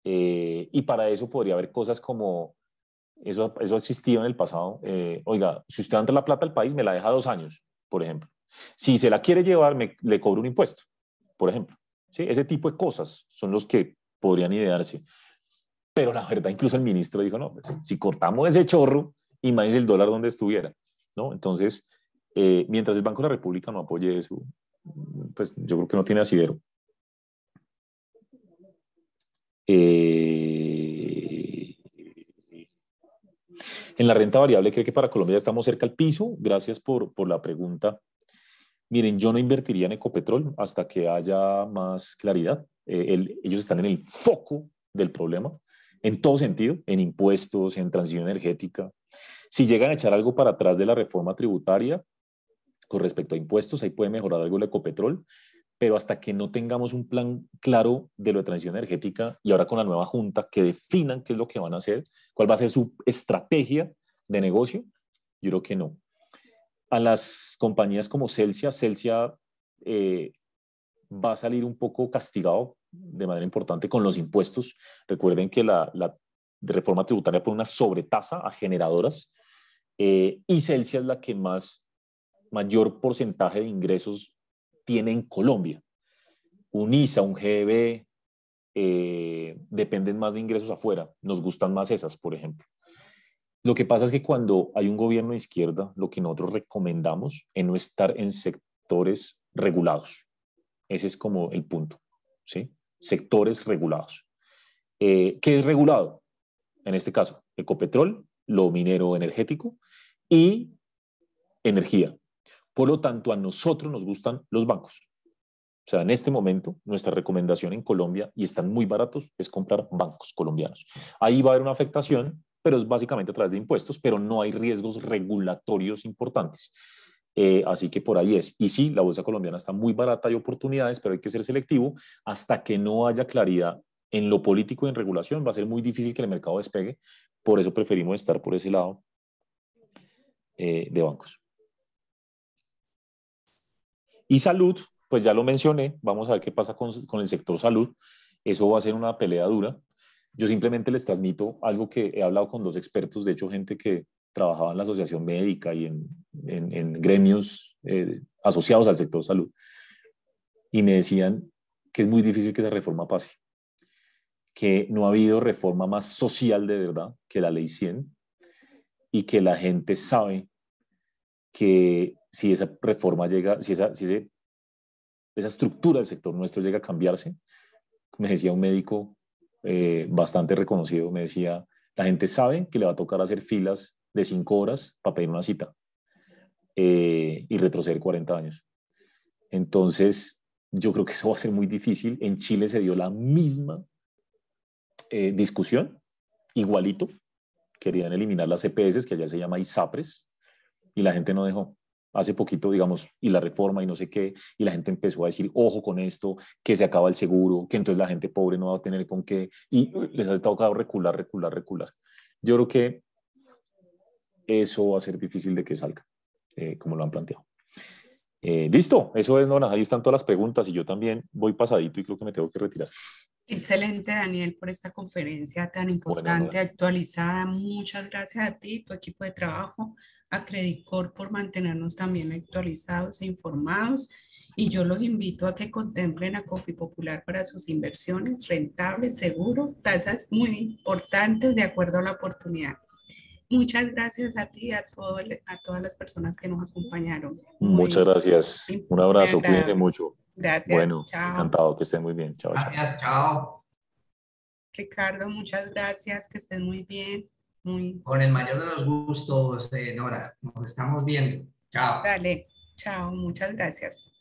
Y para eso podría haber cosas como, eso ha existido en el pasado, oiga, si usted entra la plata al país, me la deja 2 años, por ejemplo. Si se la quiere llevar, le cobro un impuesto, por ejemplo. ¿Sí? Ese tipo de cosas son los que podrían idearse. Pero la verdad, incluso el ministro dijo, no, pues, si cortamos ese chorro, imagínese el dólar donde estuviera, ¿no? Entonces, mientras el Banco de la República no apoye eso, pues yo creo que no tiene asidero. En la renta variable, ¿cree que para Colombia ya estamos cerca al piso? Gracias por la pregunta. Miren, yo no invertiría en Ecopetrol hasta que haya más claridad. Ellos están en el foco del problema, en todo sentido, en impuestos, en transición energética. Si llegan a echar algo para atrás de la reforma tributaria con respecto a impuestos, ahí puede mejorar algo el Ecopetrol, pero hasta que no tengamos un plan claro de lo de transición energética y ahora con la nueva junta que definan qué es lo que van a hacer, cuál va a ser su estrategia de negocio, yo creo que no. A las compañías como Celsia eh, va a salir un poco castigado de manera importante con los impuestos. Recuerden que la reforma tributaria pone una sobretasa a generadoras y Celsia es la que mayor porcentaje de ingresos tiene en Colombia. Un ISA, un GEB, dependen más de ingresos afuera. Nos gustan más esas, por ejemplo. Lo que pasa es que cuando hay un gobierno de izquierda, lo que nosotros recomendamos es no estar en sectores regulados. Ese es como el punto, ¿sí? Sectores regulados. ¿Qué es regulado? En este caso, Ecopetrol, lo minero energético y energía. Por lo tanto, a nosotros nos gustan los bancos, O sea, en este momento, nuestra recomendación en Colombia, y están muy baratos, es comprar bancos colombianos. Ahí va a haber una afectación, pero es básicamente a través de impuestos, pero no hay riesgos regulatorios importantes. Así que por ahí es. Y sí, la bolsa colombiana está muy barata, hay oportunidades, pero hay que ser selectivo hasta que no haya claridad en lo político y en regulación. Va a ser muy difícil que el mercado despegue. Por eso preferimos estar por ese lado de bancos. Y salud, pues ya lo mencioné, vamos a ver qué pasa con el sector salud. Eso va a ser una pelea dura. Yo simplemente les transmito algo que he hablado con dos expertos, de hecho gente que trabajaba en la asociación médica y en gremios asociados al sector salud, y me decían que es muy difícil que esa reforma pase, que no ha habido reforma más social de verdad que la ley 100 y que la gente sabe que si esa reforma llega, si esa estructura del sector nuestro llega a cambiarse, me decía un médico bastante reconocido, me decía, la gente sabe que le va a tocar hacer filas de 5 horas para pedir una cita y retroceder 40 años. Entonces, yo creo que eso va a ser muy difícil. En Chile se dio la misma discusión, igualito. Querían eliminar las EPS, que allá se llama ISAPRES, y la gente no dejó. Hace poquito, digamos, y la reforma y no sé qué, y la gente empezó a decir, ojo con esto, que se acaba el seguro, que entonces la gente pobre no va a tener con qué, y les ha tocado recular, recular, recular. Yo creo que eso va a ser difícil de que salga, como lo han planteado. Listo, eso es, Nona, ahí están todas las preguntas y yo también voy pasadito y creo que me tengo que retirar. Excelente, Daniel, por esta conferencia tan Bueno, importante, Nona, actualizada. Muchas gracias a ti, tu equipo de trabajo, a Credicor por mantenernos también actualizados e informados. Y yo los invito a que contemplen a Coffee Popular para sus inversiones rentables, seguro, tasas muy importantes de acuerdo a la oportunidad. Muchas gracias a ti y a todas las personas que nos acompañaron. muchas gracias. Un Muy abrazo, cuídense agradable. mucho. Gracias, Bueno, chao. encantado, que estén muy bien. Chao, chao. Gracias, chao. Ricardo, muchas gracias, que estés muy bien. Muy, Con el mayor de los gustos, Nora. Nos estamos viendo. Chao. dale, chao, muchas gracias.